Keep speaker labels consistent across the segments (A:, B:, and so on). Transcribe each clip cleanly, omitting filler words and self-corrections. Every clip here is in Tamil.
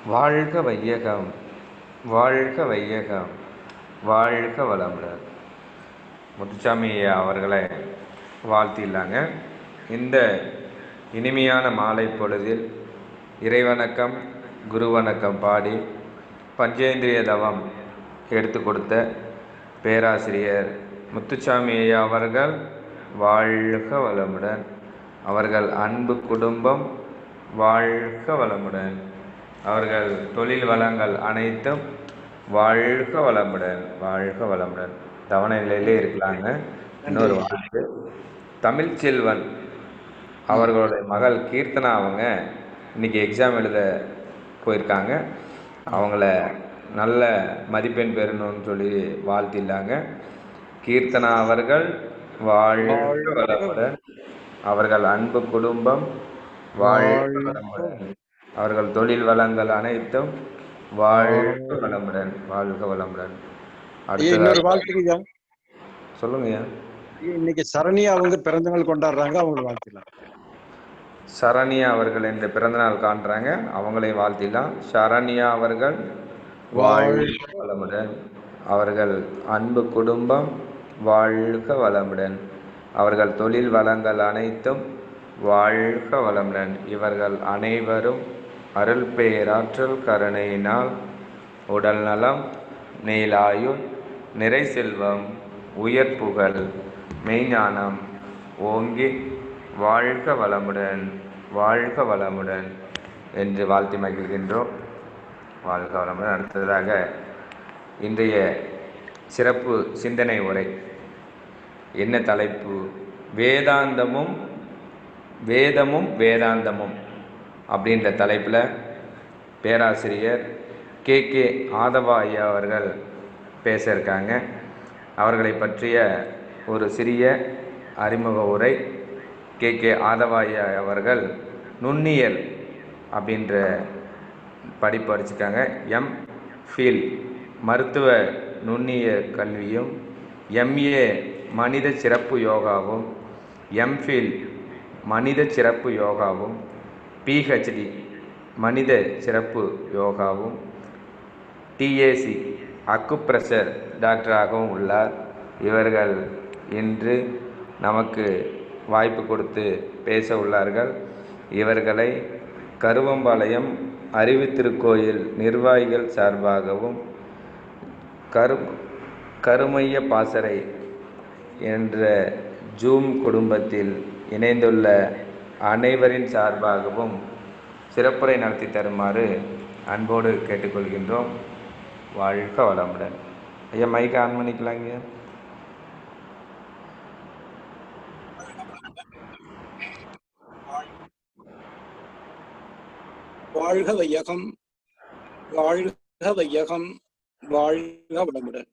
A: வாழ்க வையகம், வாழ்க வையகம், வாழ்க வளமுடன். முத்துசாமி அவர்களை வாழ்த்திடலாங்க. இந்த இனிமையான மாலை பொழுதில் இறைவணக்கம், குருவணக்கம் பாடி பஞ்சேந்திரிய தவம் எடுத்து கொடுத்த பேராசிரியர் முத்துசாமி அவர்கள் வாழ்க வளமுடன். அவர்கள் அன்பு குடும்பம் வாழ்க வளமுடன். அவர்கள் தொழில் வளங்கள் அனைத்தும் வாழ்க வளமுடன், வாழ்க வளமுடன். தவணை நிலையிலே இருக்கலாங்க. இன்னொரு வாழ்த்து, தமிழ்ச்செல்வன் அவர்களுடைய மகள் கீர்த்தனா அவங்க இன்னைக்கு எக்ஸாம் எழுத போயிருக்காங்க. அவங்கள நல்ல மதிப்பெண் பெறணும்னு சொல்லி வாழ்த்திடலாங்க. கீர்த்தனா அவர்கள் வாழ்க வளமுடன். அவர்கள் அன்பு குடும்பம் வாழ்க வளமுடன். அவர்கள் தொழில் வளங்கள் அனைத்தும் வாழ்க வளமுடன், வாழ்க வளமுடன்.
B: இன்னொரு வாழ்த்துக்கு
A: சொல்லுங்க.
B: இன்னைக்கு சரணியா அவங்க பிறந்த நாள் கொண்டாடுறாங்க, அவங்களை வாழ்த்திடலாம்.
A: சரணியா அவர்கள் இந்த பிறந்தநாள் காண்றாங்க, அவங்களை வாழ்த்திடலாம். சரணியா அவர்கள் வாழ்க வளமுடன். அவர்கள் அன்பு குடும்பம் வாழ்க வளமுடன். அவர்கள் தொழில் வளங்கள் அனைத்தும் வாழ்க வளமுடன். இவர்கள் அனைவரும் அருள் பேராற்றல் கருணையினால் உடல் நலம், நீலாயுள், நிறை செல்வம், உயர் புகழ், மெய்ஞானம் ஓங்கி வாழ்க வளமுடன், வாழ்க வளமுடன் என்று வாழ்த்தி மகிழ்கின்றோம். வாழ்க வளமுடன். அடுத்ததாக இன்றைய சிறப்பு சிந்தனை உரை. என்ன தலைப்பு? வேதாந்தமும் வேதாந்தமும் அப்படின்ற தலைப்பில் பேராசிரியர் கே ஆதவா ஐயா அவர்கள் பேச இருக்காங்க. அவர்களை பற்றிய ஒரு சிறிய அறிமுக உரை. கே ஆதவா ஐயா அவர்கள் நுண்ணியல் அப்படின்ற படிப்பு படிச்சிருக்காங்க. எம்ஃபில் மருத்துவ நுண்ணிய கல்வியும், எம்ஏ மனித சிறப்பு யோகாவும், எம்ஃபில் மனித சிறப்பு யோகாவும், பிஹெச்டி மனித சிறப்பு யோகாவும், டிஏசி அக்குப்ரெஷர் டாக்டராகவும் உள்ளார். இவர்கள் இன்று நமக்கு வாய்ப்பு கொடுத்து பேச உள்ளார்கள். இவர்களை கருவம்பாளையம் அறிவுத்திருக்கோயில் நிர்வாகிகள் சார்பாகவும், கருமைய பாசறை என்ற ஜூம் குடும்பத்தில் இணைந்துள்ள அனைவரின் சார்பாகவும் சிறப்புரை நடத்தி தருமாறு அன்போடு கேட்டுக்கொள்கின்றோம். வாழ்க வளமுடன். ஐயா, மைக் ஆன் பண்ணிக்கலாங்க.
C: வாழ்க வையகம், வாழ்க வையகம், வாழ்க வளமுடன்.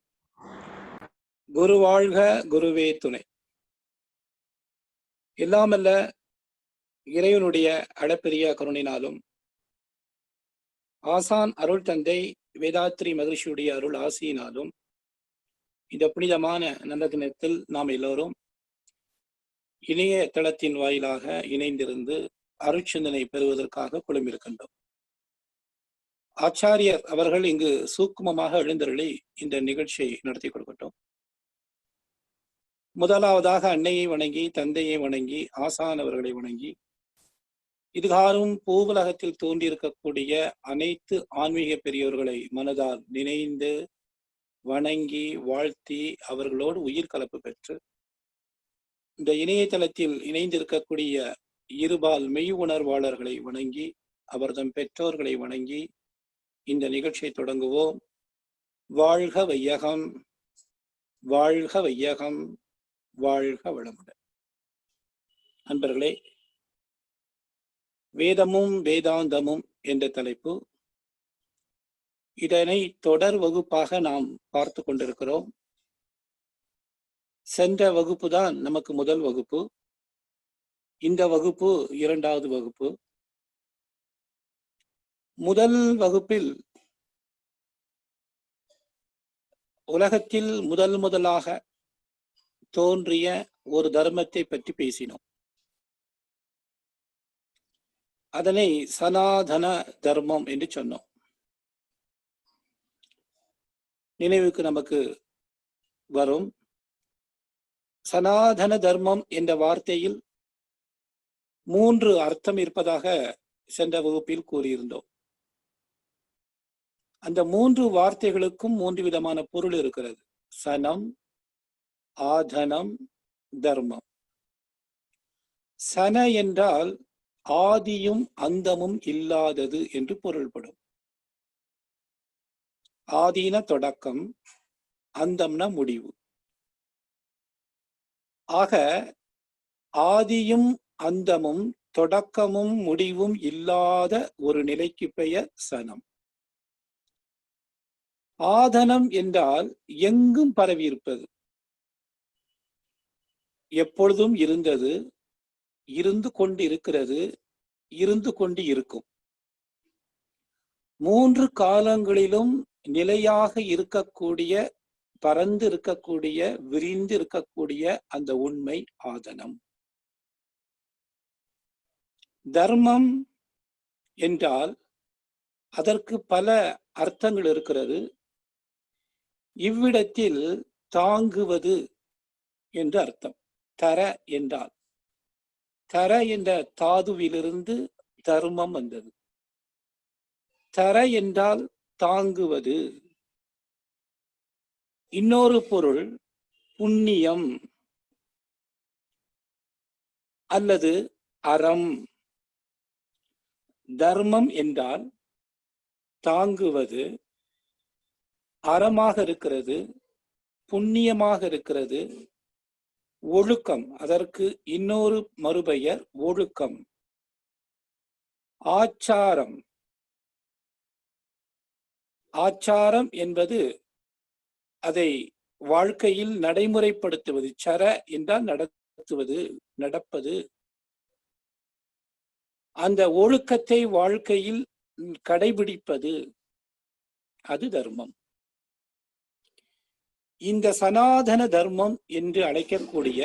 C: குரு வாழ்க, குருவே துணை. எல்லாமல்ல இறைவனுடைய அளப்பெரிய கருணையினாலும், ஆசான் அருள் தந்தை வேதாத்ரி மகிழ்ச்சியுடைய அருள் ஆசியினாலும், இந்த புனிதமான நல்ல தினத்தில் நாம் எல்லோரும் இணைய தளத்தின் வாயிலாக இணைந்திருந்து அருட்சிந்தனை பெறுவதற்காக குழுமிருக்கின்றோம். ஆச்சாரியர் அவர்கள் இங்கு சூக்குமமாக எழுந்தருளி இந்த நிகழ்ச்சியை நடத்தி கொடுக்கட்டும். முதலாவதாக அன்னையை வணங்கி, தந்தையை வணங்கி, ஆசான் அவர்களை வணங்கி, இதுகாரும் பூவுலகத்தில் தோன்றியிருக்கக்கூடிய அனைத்து ஆன்மீக பெரியோர்களை மனதால் நினைந்து வணங்கி வாழ்த்தி அவர்களோடு உயிர் கலப்பு பெற்று இந்த இணையதளத்தில் இணைந்திருக்கக்கூடிய இருபால் மெய் உணர்வாளர்களை வணங்கி, அவர்தம் பெற்றோர்களை வணங்கி இந்த நிகழ்ச்சியை தொடங்குவோம். வாழ்க வையகம், வாழ்க வையகம், வாழ்க வளமுடன். அன்பர்களே, வேதமும் வேதாந்தமும் என்ற தலைப்பு. இதனை தொடர் வகுப்பாக நாம் பார்த்து கொண்டிருக்கிறோம். சென்ற வகுப்பு தான் நமக்கு முதல் வகுப்பு. இந்த வகுப்பு இரண்டாவது வகுப்பு. முதல் வகுப்பில் உலகத்தில் முதலாக தோன்றிய ஒரு தர்மத்தை பற்றி பேசினோம். அதனை சனாதன தர்மம் என்று சொன்னோம். நினைவுக்கு நமக்கு வரும். சனாதன தர்மம் என்ற வார்த்தையில் 3 அர்த்தம் இருப்பதாக சென்ற வகுப்பில் கூறியிருந்தோம். அந்த 3 வார்த்தைகளுக்கும் 3 விதமான பொருள் இருக்கிறது. சனம், ஆதனம், தர்மம். சன என்றால் ஆதியும் அந்தமும் இல்லாதது என்று பொருள்படும். ஆதீன தொடக்கம், அந்தம்னா முடிவு. ஆக ஆதியும் அந்தமும் தொடக்கமும் முடிவும் இல்லாத ஒரு நிலைக்கு பெயர் சனம். ஆதனம் என்றால் எங்கும் பரவி இருப்பது, எப்பொழுதும் இருந்தது, இருந்து கொண்டு இருக்கிறது, இருந்து கொண்டு இருக்கும். 3 காலங்களிலும் நிலையாக இருக்கக்கூடிய, பரந்து இருக்கக்கூடிய, விரிந்து இருக்கக்கூடிய அந்த உண்மை ஆதனம். தர்மம் என்றால் அதற்கு பல அர்த்தங்கள் இருக்கிறது. இவ்விடத்தில் தாங்குவது என்று அர்த்தம். தர என்றால், தர என்ற தாதுவிலிருந்து தர்மம் வந்தது. தர என்றால் தாங்குவது. இன்னொரு பொருள் புண்ணியம் அல்லது அறம். தர்மம் என்றால் தாங்குவது, அறமாக இருக்கிறது, புண்ணியமாக இருக்கிறது. ஒழுக்கம், அதற்கு இன்னொரு மறுபெயர் ஒழுக்கம். ஆச்சாரம், ஆச்சாரம் என்பது அதை வாழ்க்கையில் நடைமுறைப்படுத்துவது. சர என்றால் நடத்துவது, நடப்பது. அந்த ஒழுக்கத்தை வாழ்க்கையில் கடைபிடிப்பது, அது தர்மம். இந்த சனாதன தர்மம் என்று அழைக்கக்கூடிய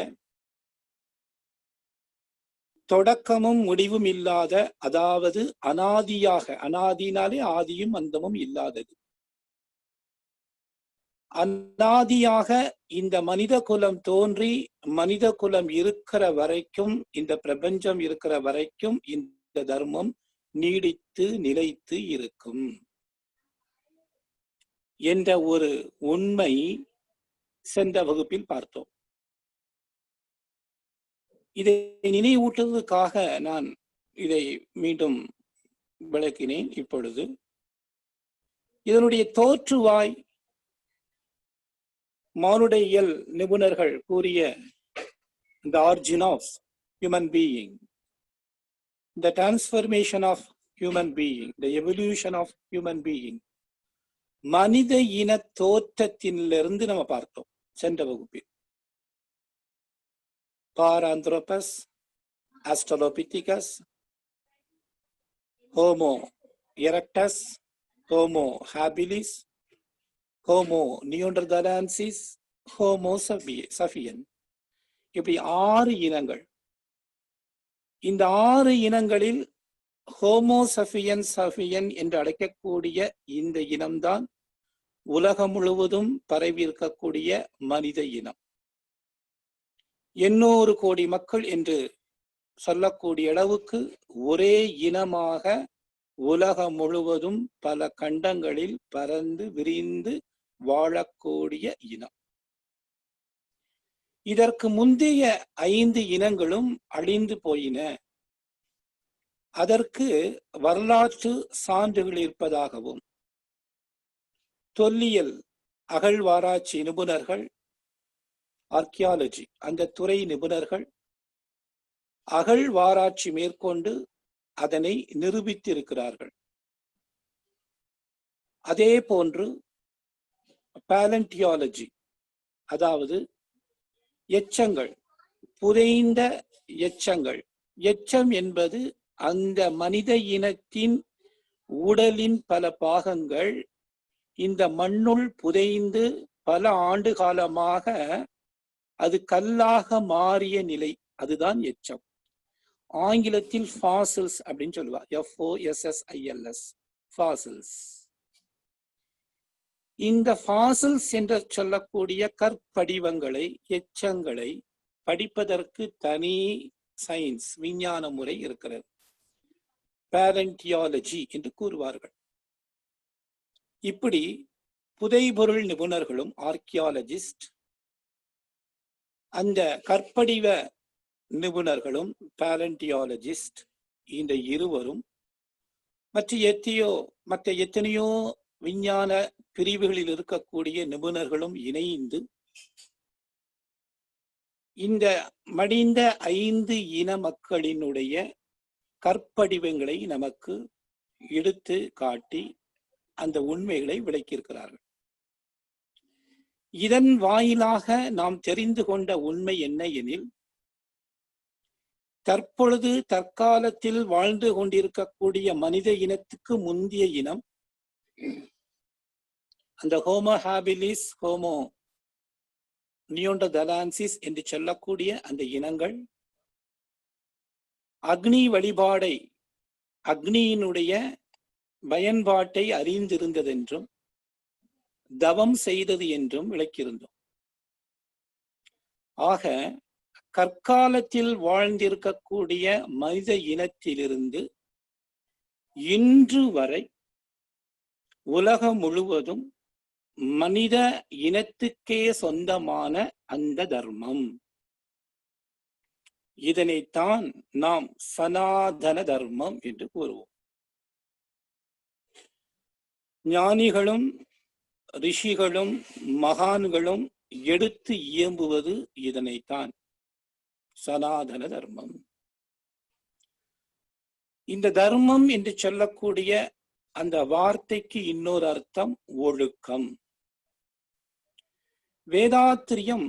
C: தொடக்கமும் முடிவும் இல்லாத, அதாவது அனாதியாக, அனாதினாலே ஆதியும் அந்தமும் இல்லாதது, அனாதியாக இந்த மனித குலம் தோன்றி மனித குலம் இருக்கிற வரைக்கும், இந்த பிரபஞ்சம் இருக்கிற வரைக்கும் இந்த தர்மம் நீடித்து நிலைத்து இருக்கும் என்ற ஒரு உண்மை சென்ற வகுப்பில் பார்த்தோம். இதை நினைவூட்டுவதற்காக நான் இதை மீண்டும் விளக்கினேன். இப்பொழுது இதனுடைய தோற்றுவாய் மானுடையியல் நிபுணர்கள் கூறிய the origin of human being, the transformation of human being, the evolution of human being, மனித இன தோற்றத்திலிருந்து நம்ம பார்த்தோம் சென்ற வகுப்பில். Paranthropus, Australopithecus, Homo erectus, Homo habilis, Homo neanderthalensis, Homo sapien, இப்படி 6 இனங்கள். இந்த 6 இனங்களில் ஹோமோ சஃபியன் என்று அழைக்கக்கூடிய இந்த இனம்தான் உலகம் முழுவதும் பரவி இருக்கக்கூடிய மனித இனம். 800 கோடி மக்கள் என்று சொல்லக்கூடிய அளவுக்கு ஒரே இனமாக உலகம் முழுவதும் பல கண்டங்களில் பரந்து விரிந்து வாழக்கூடிய இனம். இதற்கு முந்தைய 5 இனங்களும் அழிந்து போயின. அதற்கு வரலாற்று சான்றுகள் இருப்பதாகவும் தொல்லியல் அகழ்வாராய்ச்சி நிபுணர்கள், ஆர்கியாலஜி அந்த துறை நிபுணர்கள் அகழ்வாராய்ச்சி மேற்கொண்டு அதனை நிரூபித்திருக்கிறார்கள். அதே போன்று பாலண்டியாலஜி, அதாவது எச்சங்கள், புதைந்த எச்சங்கள். எச்சம் என்பது அந்த மனித இனத்தின் உடலின் பல பாகங்கள் இந்த மண்ணுள் புதைந்து பல ஆண்டு காலமாக அது கல்லாக மாறிய நிலை, அதுதான் எச்சம். ஆங்கிலத்தில் ஃபாசில்ஸ் அப்படின்னு சொல்லுவா, FOSSILS, ஃபாசில்ஸ். இந்த ஃபாசில்ஸ் என்று சொல்லக்கூடிய கற்படிவங்களை, எச்சங்களை படிப்பதற்கு தனி சயின்ஸ், விஞ்ஞான முறை இருக்கிறது. பேலண்டியாலஜி என்று கூறுவார்கள். இப்படி புதைபொருள் நிபுணர்களும் ஆர்கியாலஜிஸ்ட், அந்த கற்படிவ நிபுணர்களும் பேலண்டியாலஜிஸ்ட், இந்த இருவரும் மற்ற எத்தனையோ விஞ்ஞான பிரிவுகளில் இருக்கக்கூடிய நிபுணர்களும் இணைந்து இந்த மடிந்த 5 இன மக்களினுடைய கற்படிவங்களை நமக்கு எடுத்து காட்டி அந்த உண்மைகளை விளக்கியிருக்கிறார்கள். இதன் வாயிலாக நாம் தெரிந்து கொண்ட உண்மை என்ன எனில், தற்காலத்தில் வாழ்ந்து கொண்டிருக்கக்கூடிய மனித இனத்துக்கு முந்தைய இனம், அந்த ஹோமோ ஹாபிலிஸ், ஹோமோ நியோண்டர்தலான்சிஸ் என்று சொல்லக்கூடிய அந்த இனங்கள் அக்னி வழிபாடை, அக்னியினுடைய பயன்பாட்டை அறிந்திருந்ததென்றும் தவம் செய்தது என்றும் விளக்கியிருந்தோம். ஆக கற்காலத்தில் வாழ்ந்திருக்கக்கூடிய மனித இனத்திலிருந்து இன்று வரை உலகம் முழுவதும் மனித இனத்துக்கே சொந்தமான அந்த தர்மம், இதனைத்தான் நாம் சனாதன தர்மம் என்று கூறுவோம். ஞானிகளும் ரிஷிகளும் மகான்களும் எடுத்து இயம்புவது இதனைத்தான், சனாதன தர்மம். இந்த தர்மம் என்று சொல்லக்கூடிய அந்த வார்த்தைக்கு இன்னொரு அர்த்தம் ஒழுக்கம். வேதாத்திரியம்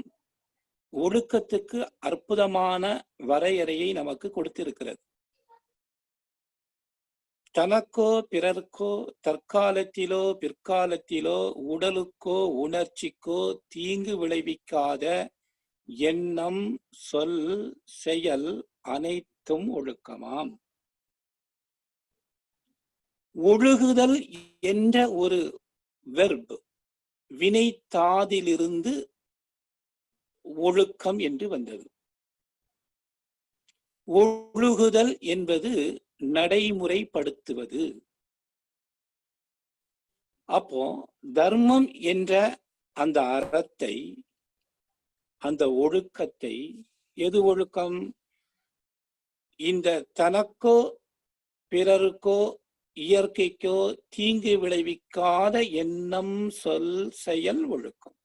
C: ஒழுக்கத்துக்கு அற்புதமான வரையறையை நமக்கு கொடுத்திருக்கிறது. தனக்கோ பிறர்க்கோ தற்காலத்திலோ பிற்காலத்திலோ உடலுக்கோ உணர்ச்சிக்கோ தீங்கு விளைவிக்காத எண்ணம், சொல், செயல் அனைத்தும் ஒழுக்கமாம். ஒழுகுதல் என்ற ஒரு வெர்ப், வினைத்தாதிலிருந்து ஒழுக்கம் என்று வந்தது. ஒழுகுதல் என்பது நடைமுறைப்படுத்துவது. அப்போ தர்மம் என்ற அந்த அறத்தை, அந்த ஒழுக்கத்தை, எது ஒழுக்கம்? இந்த தனக்கோ பிறருக்கோ இயற்கைக்கோ தீங்கு விளைவிக்காத எண்ணம், சொல், செயல் ஒழுக்கம்.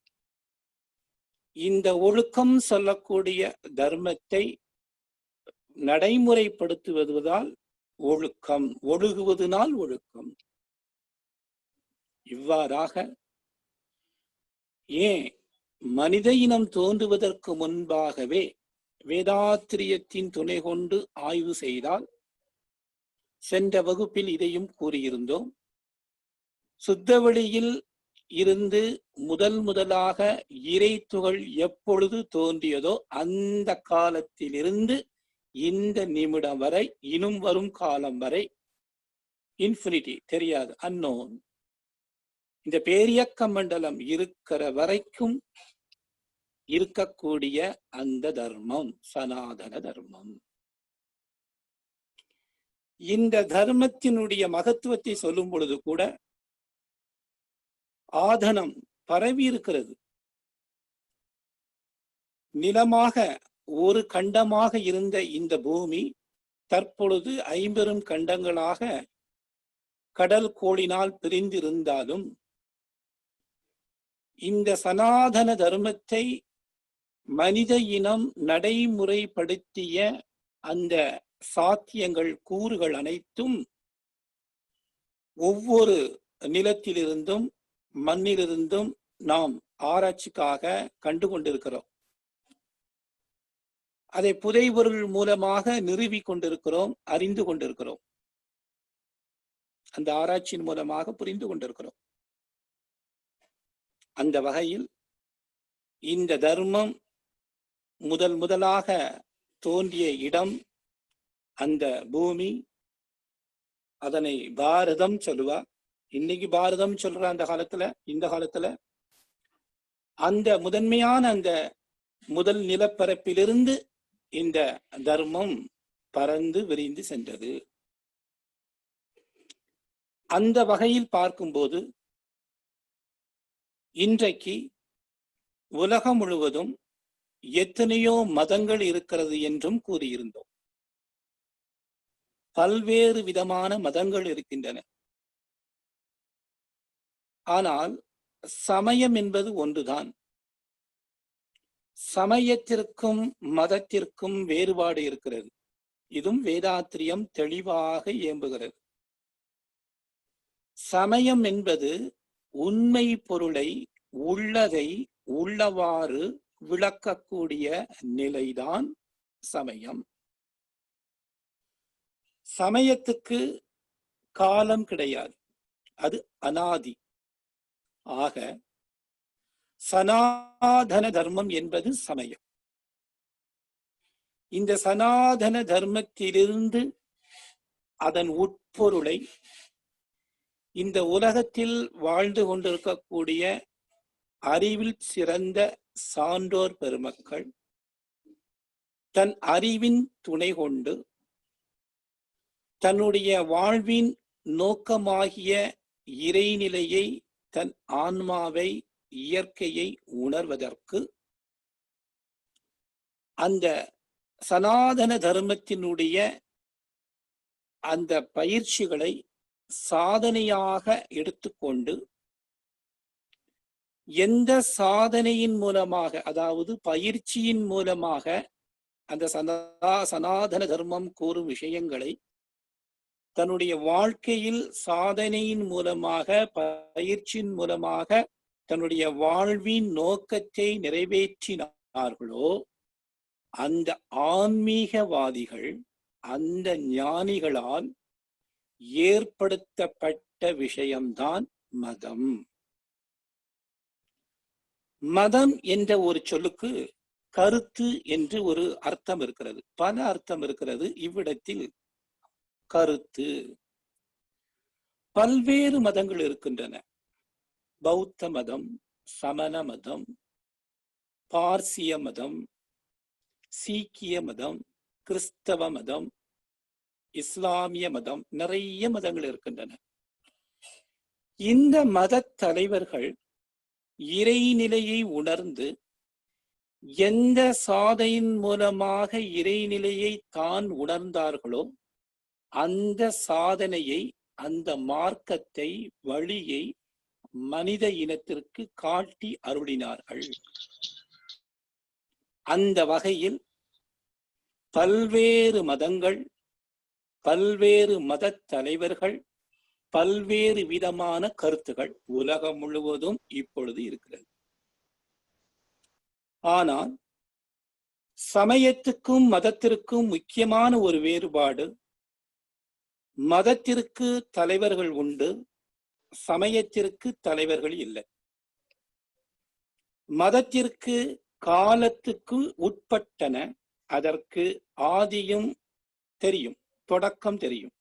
C: இந்த ஒழுக்கம் சொல்லக்கூடிய தர்மத்தை நடைமுறைப்படுத்துவதால் ஒழுக்கம், ஒழுகுவதனால் ஒழுக்கம். இவ்வாறாக ஏன் மனித இனம் தோன்றுவதற்கு முன்பாகவே வேதாத்திரியத்தின் துணை கொண்டு ஆய்வு செய்தால், சென்ற வகுப்பில் இதையும் கூறியிருந்தோம், சுத்தவெளியில் இருந்து முதலாக இறை துகள் எப்பொழுது தோன்றியதோ அந்த காலத்திலிருந்து இந்த நிமிடம் வரை, இன்னும் வரும் காலம் வரை, இன்ஃபினிட்டி தெரியாது, அன்னோன், இந்த பேரியக்க மண்டலம் இருக்கிற வரைக்கும் இருக்கக்கூடிய அந்த தர்மம் சனாதன தர்மம். இந்த தர்மத்தினுடைய மகத்துவத்தை சொல்லும் பொழுது கூட ஆதனம் பரவி இருக்கிறது. நிலமாக ஒரு கண்டமாக இருந்த இந்த பூமி தற்பொழுது 5 கண்டங்களாக கடல் கோளினால் பிரிந்திருந்தாலும் இந்த சனாதன தர்மத்தை மனித இனம் நடைமுறைப்படுத்திய அந்த சாத்தியங்கள், கூறுகள் அனைத்தும் ஒவ்வொரு நிலத்திலிருந்தும் மண்ணிலிருந்தும் நாம் ஆராய்ச்சிக்காக கண்டு கொண்டிருக்கிறோம். அதை புதைபொருள் மூலமாக நிறுவிக் கொண்டிருக்கிறோம், அறிந்து கொண்டிருக்கிறோம். அந்த ஆராய்ச்சியின் மூலமாக புரிந்து கொண்டிருக்கிறோம். அந்த வகையில் இந்த தர்மம் முதலாக தோன்றிய இடம் அந்த பூமி, அதனை பாரதம் சொல்லுவார். இன்னைக்கு பாரதம் சொல்ற அந்த காலத்துல, இந்த காலத்துல அந்த முதன்மையான அந்த முதல் நிலப்பரப்பிலிருந்து இந்த தர்மம் பறந்து விரிந்து சென்றது. அந்த வகையில் பார்க்கும்போது இன்றைக்கு உலகம் முழுவதும் எத்தனையோ மதங்கள் இருக்கிறது என்றும் கூறியிருந்தோம். பல்வேறு விதமான மதங்கள் இருக்கின்றன. ஆனால் சமயம் என்பது ஒன்றுதான். சமயத்திற்கும் மதத்திற்கும் வேறுபாடு இருக்கிறது. இதுவும் வேதாத்திரியம் தெளிவாக இயம்புகிறது. சமயம் என்பது உண்மை பொருளை உள்ளதை உள்ளவாறு விளக்கக்கூடிய நிலைதான் சமயம். சமயத்துக்கு காலம் கிடையாது, அது அனாதி. ஆக சனாதன தர்மம் என்பது சமயம். இந்த சனாதன தர்மத்திலிருந்து அதன் உட்பொருளை இந்த உலகத்தில் வாழ்ந்து கொண்டிருக்கக்கூடிய அறிவில் சிறந்த சான்றோர் பெருமக்கள் தன் அறிவின் துணை கொண்டு தன்னுடைய வாழ்வின் நோக்கமாகிய இறைநிலையை, தன் ஆன்மாவை, இயற்கையை உணர்வதற்கு அந்த சனாதன தர்மத்தினுடைய அந்த பயிற்சிகளை சாதனையாக எடுத்துக்கொண்டு எந்த சாதனையின் மூலமாக, அதாவது பயிற்சியின் மூலமாக அந்த சனாதன தர்மம் கூறும் விஷயங்களை தன்னுடைய வாழ்க்கையில் சாதனையின் மூலமாக, பயிற்சியின் மூலமாக தன்னுடைய வாழ்வின் நோக்கத்தை நிறைவேற்றினார்களோ அந்த ஆன்மீகவாதிகள், அந்த ஞானிகளால் ஏற்படுத்தப்பட்ட விஷயம்தான் மதம். மதம் என்ற ஒரு சொல்லுக்கு கருத்து என்று ஒரு அர்த்தம் இருக்கிறது, பல அர்த்தம் இருக்கிறது. இவ்விடத்தில் கருத்து. பல்வேறு மதங்கள் இருக்கின்றன. பௌத்த மதம், சமண மதம், பார்சிய மதம், சீக்கிய மதம், கிறிஸ்தவ மதம், இஸ்லாமிய மதம், நிறைய மதங்கள் இருக்கின்றன. இந்த மத தலைவர்கள் இறைநிலையை உணர்ந்து எந்த சாதையின் மூலமாக இறைநிலையை தான் உணர்ந்தார்களோ அந்த சாதனையை, அந்த மார்க்கத்தை, வழியை மனித இனத்திற்கு காட்டி அருளினார்கள். அந்த வகையில் பல்வேறு மதங்கள், பல்வேறு மத தலைவர்கள், பல்வேறு விதமான கருத்துகள் உலகம் முழுவதும் இப்பொழுது இருக்கிறது. ஆனால் சமயத்துக்கும் மதத்திற்கும் முக்கியமான ஒரு வேறுபாடு, மதத்திற்கு தலைவர்கள் உண்டு, சமயத்திற்கு தலைவர்கள் இல்லை. மதத்திற்கு காலத்துக்கு உட்பட்டன, அதற்கு ஆதியும் தெரியும், தொடக்கம் தெரியும்.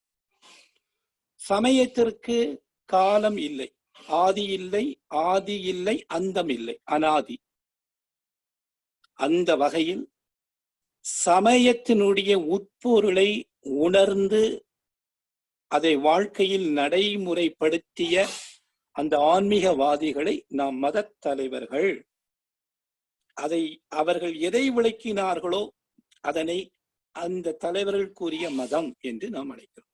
C: சமயத்திற்கு காலம் இல்லை, ஆதி இல்லை, ஆதி இல்லை, அந்தம் இல்லை, அனாதி. அந்த வகையில் சமயத்தினுடைய உட்பொருளை உணர்ந்து அதை வாழ்க்கையில் நடைமுறைப்படுத்திய அந்த ஆன்மீகவாதிகளை நாம் மத தலைவர்கள், அதை அவர்கள் எதை விளக்கினார்களோ அதனை அந்த தலைவர்கள் கூறிய மதம் என்று நாம் அழைக்கிறோம்.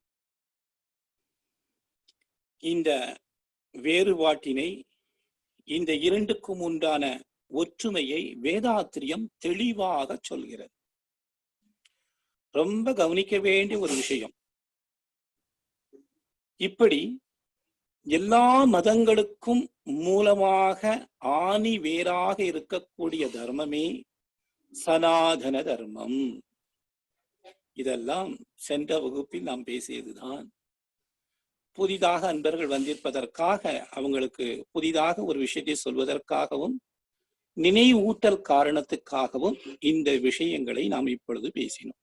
C: இந்த வேறுபாட்டினை, இந்த இரண்டுக்கும் உண்டான ஒற்றுமையை வேதாத்திரியம் தெளிவாக சொல்கிறது. ரொம்ப கவனிக்க வேண்டிய ஒரு விஷயம். இப்படி எல்லா மதங்களுக்கும் மூலமாக ஆணி வேறாக இருக்கக்கூடிய தர்மமே சனாதன தர்மம். இதெல்லாம் சென்ற வகுப்பில் நாம் பேசியதுதான். புதிதாக அன்பர்கள் வந்திருப்பதற்காக, அவங்களுக்கு புதிதாக ஒரு விஷயத்தை சொல்வதற்காகவும் நினைவூட்டல் காரணத்துக்காகவும் இந்த விஷயங்களை நாம் இப்பொழுது பேசினோம்.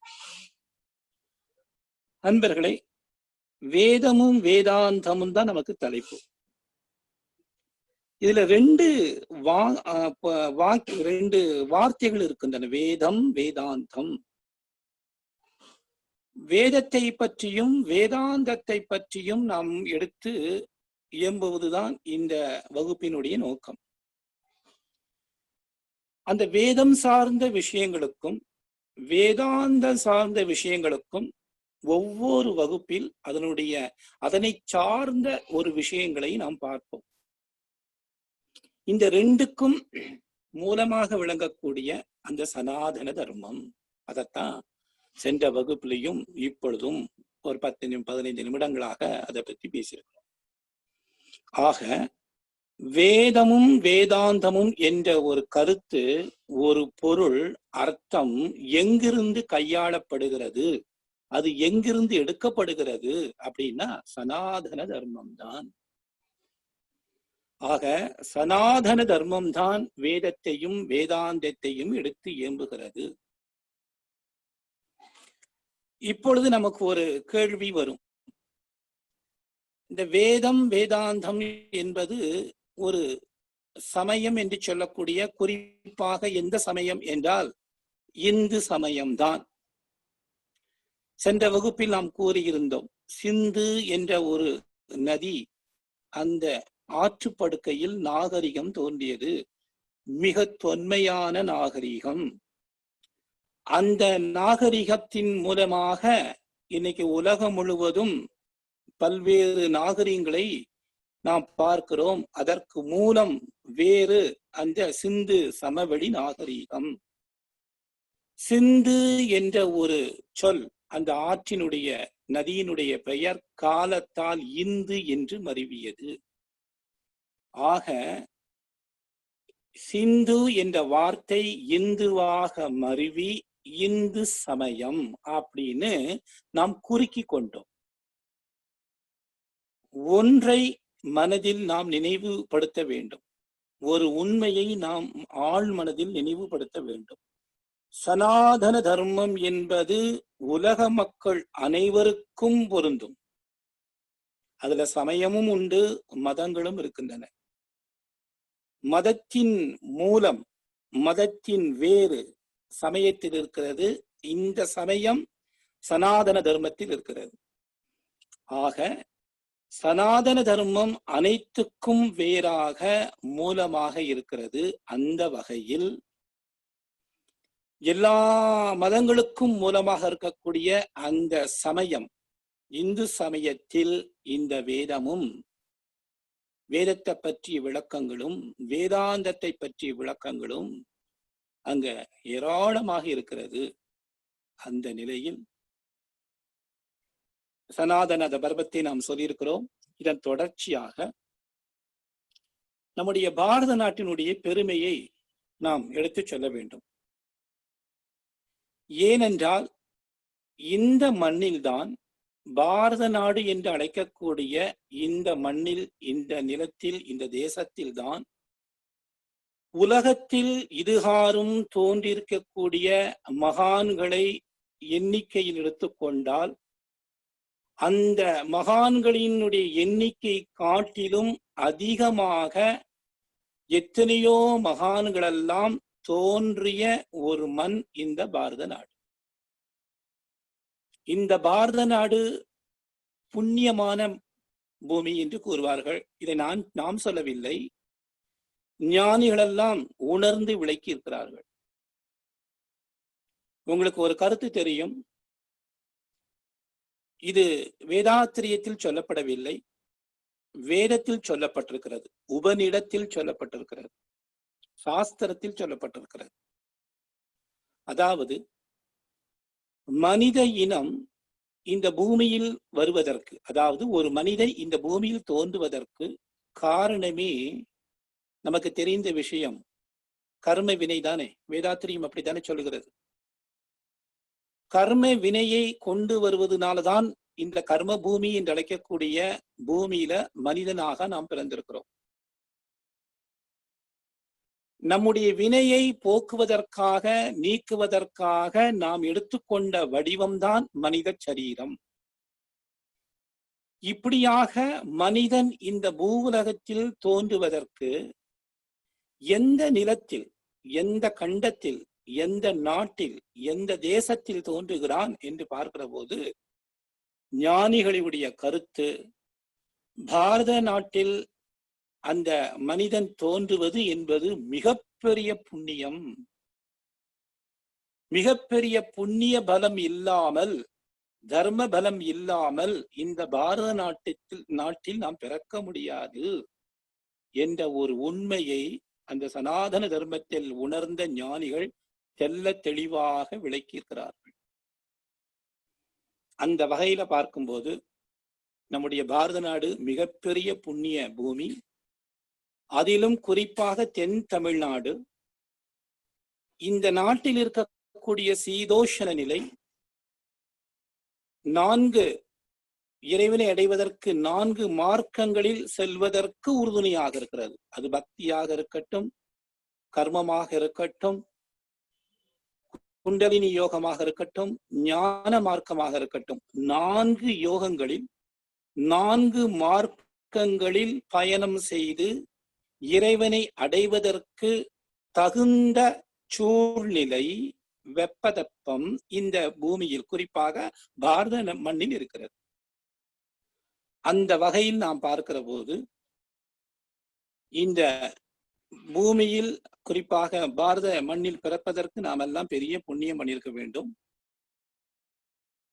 C: அன்பர்களே, வேதமும் வேதாந்தமும் தான் நமக்கு தலைப்பு. இதுல ரெண்டு வார்த்தைகள் இருக்கின்றன, வேதம் வேதாந்தம். வேதத்தை பற்றியும் வேதாந்தத்தை பற்றியும் நாம் எடுத்து இயம்புவதுதான் இந்த வகுப்பினுடைய நோக்கம். அந்த வேதம் சார்ந்த விஷயங்களுக்கும் வேதாந்த சார்ந்த விஷயங்களுக்கும் ஒவ்வொரு வகுப்பில் அதனை சார்ந்த ஒரு விஷயங்களை நாம் பார்ப்போம். இந்த ரெண்டுக்கும் மூலமாக விளங்கக்கூடிய அந்த சனாதன தர்மம், அதைத்தான் சென்ற வகுப்பிலையும் இப்பொழுதும் ஒரு 10-15 நிமிடங்களாக அதை பற்றி பேசியிருக்கிறோம். ஆக வேதமும் வேதாந்தமும் என்ற ஒரு கருத்து, ஒரு பொருள், அர்த்தம் எங்கிருந்து கையாளப்படுகிறது, அது எங்கிருந்து எடுக்கப்படுகிறது அப்படின்னா சனாதன தர்மம் தான். ஆக சனாதன தர்மம் தான் வேதத்தையும் வேதாந்தத்தையும் எடுத்து இயம்புகிறது. இப்பொழுது நமக்கு ஒரு கேள்வி வரும். இந்த வேதம் வேதாந்தம் என்பது ஒரு சமயம் என்று சொல்லக்கூடிய, குறிப்பாக எந்த சமயம் என்றால் இந்து சமயம்தான். சென்ற வகுப்பில் நாம் கூறியிருந்தோம், சிந்து என்ற ஒரு நதி, அந்த ஆற்றுப்படுக்கையில் நாகரிகம் தோன்றியது, மிக தொன்மையான நாகரிகம். அந்த நாகரிகத்தின் மூலமாக இன்னைக்கு உலகம் முழுவதும் பல்வேறு நாகரிகங்களை நாம் பார்க்கிறோம். அதற்கு மூலம் வேறு அந்த சிந்து சமவெளி நாகரிகம். சிந்து என்ற ஒரு சொல், அந்த ஆற்றினுடைய நதியினுடைய பெயர் காலத்தால் இந்து என்று மருவியது. ஆக சிந்து என்ற வார்த்தை இந்துவாக மருவி இந்து சமயம் அப்படின்னு நாம் குறுக்கி கொண்டோம். ஒன்றை மனதில் நாம் நினைவுபடுத்த வேண்டும், ஒரு உண்மையை நாம் ஆழ் மனதில் நினைவுபடுத்த வேண்டும். சனாதன தர்மம் என்பது உலக மக்கள் அனைவருக்கும் பொருந்தும். அதுல சமயமும் உண்டு, மதங்களும் இருக்கின்றன. மதத்தின் மூலம், மதத்தின் வேறு சமயத்தில் இருக்கிறது. இந்த சமயம் சனாதன தர்மத்தில் இருக்கிறது. ஆக சனாதன தர்மம் அனைத்துக்கும் வேறாக மூலமாக இருக்கிறது. அந்த வகையில் எல்லா மதங்களுக்கும் மூலமாக இருக்கக்கூடிய அந்த சமயம், இந்து சமயத்தில் இந்த வேதமும் வேதத்தை பற்றிய விளக்கங்களும் வேதாந்தத்தை பற்றிய விளக்கங்களும் அங்க ஏராளமாக இருக்கிறது. அந்த நிலையில் சனாதன தர்மத்தை நாம் சொல்லியிருக்கிறோம். இதன் தொடர்ச்சியாக நம்முடைய பாரத நாட்டினுடைய பெருமையை நாம் எடுத்துச் சொல்ல வேண்டும். ஏனென்றால் இந்த மண்ணில்தான், பாரத நாடு என்று அழைக்கக்கூடிய இந்த மண்ணில், இந்த நிலத்தில், இந்த தேசத்தில் தான் உலகத்தில் இதுகாரும் தோன்றியிருக்கக்கூடிய மகான்களை எண்ணிக்கையில் எடுத்துக்கொண்டால் அந்த மகான்களினுடைய எண்ணிக்கை காட்டிலும் அதிகமாக எத்தனையோ மகான்களெல்லாம் தோன்றிய ஒரு மண் இந்த பாரத நாடு. இந்த பாரத நாடு புண்ணியமான பூமி என்று கூறுவார்கள். இதை நாம் சொல்லவில்லை, ஞானிகளெல்லாம் உணர்ந்து விளக்கி இருக்கிறார்கள். உங்களுக்கு ஒரு கருத்து தெரியும், இது வேதாத்திரியத்தில் சொல்லப்படவில்லை, வேதத்தில் சொல்லப்பட்டிருக்கிறது, உபநிடத்தில் சொல்லப்பட்டிருக்கிறது, சாஸ்திரத்தில் சொல்லப்பட்டிருக்கிறது. அதாவது மனித இனம் இந்த பூமியில் வருவதற்கு, அதாவது ஒரு மனிதன் இந்த பூமியில் தோன்றுவதற்கு காரணமே நமக்கு தெரிந்த விஷயம், கர்ம வினை தானே. வேதாத்திரியம் அப்படித்தானே சொல்லுகிறது. கர்ம வினையை கொண்டு வருவதனாலதான் இந்த கர்ம பூமி என்று அழைக்கக்கூடிய பூமியில மனிதனாக நாம் பிறந்திருக்கிறோம். நம்முடைய வினையை போக்குவதற்காக, நீக்குவதற்காக நாம் எடுத்துக்கொண்ட வடிவம்தான் மனித சரீரம். இப்படியாக மனிதன் இந்த பூவுலகத்தில் தோன்றுவதற்கு எந்த நிலத்தில், எந்த கண்டத்தில், எந்த நாட்டில், எந்த தேசத்தில் தோன்றுகிறான் என்று பார்க்கிற போது ஞானிகளுடைய கருத்து, பாரத நாட்டில் அந்த மனிதன் தோன்றுவது என்பது மிகப்பெரிய புண்ணியம். மிகப்பெரிய புண்ணிய பலம் இல்லாமல், தர்ம பலம் இல்லாமல் இந்த பாரத நாட்டில் நாம் பிறக்க முடியாது என்ற ஒரு உண்மையை அந்த சனாதன தர்மத்தில் உணர்ந்த ஞானிகள் தெல்ல தெளிவாக விளக்கியிருக்கிறார்கள். அந்த வகையில பார்க்கும்போது நம்முடைய பாரத நாடு மிகப்பெரிய புண்ணிய பூமி. அதிலும் குறிப்பாக தென் தமிழ்நாடு, இந்த நாட்டில் இருக்கக்கூடிய சீதோஷண நிலை 4 இறைவனை அடைவதற்கு 4 மார்க்கங்களில் செல்வதற்கு உறுதுணையாக இருக்கிறது. அது பக்தியாக இருக்கட்டும், கர்மமாக இருக்கட்டும், குண்டலினி யோகமாக இருக்கட்டும், ஞான மார்க்கமாக இருக்கட்டும், 4 யோகங்களில் 4 மார்க்கங்களில் பயணம் செய்து இறைவனை அடைவதற்கு தகுந்த சூழ்நிலை, வெப்பதப்பம் இந்த பூமியில், குறிப்பாக பாரத மண்ணில் இருக்கிறது. அந்த வகையில் நாம் பார்க்கிற போது இந்த பூமியில், குறிப்பாக பாரத மண்ணில் பிறப்பதற்கு நாம் எல்லாம் பெரிய புண்ணியம் பண்ணியிருக்க வேண்டும்.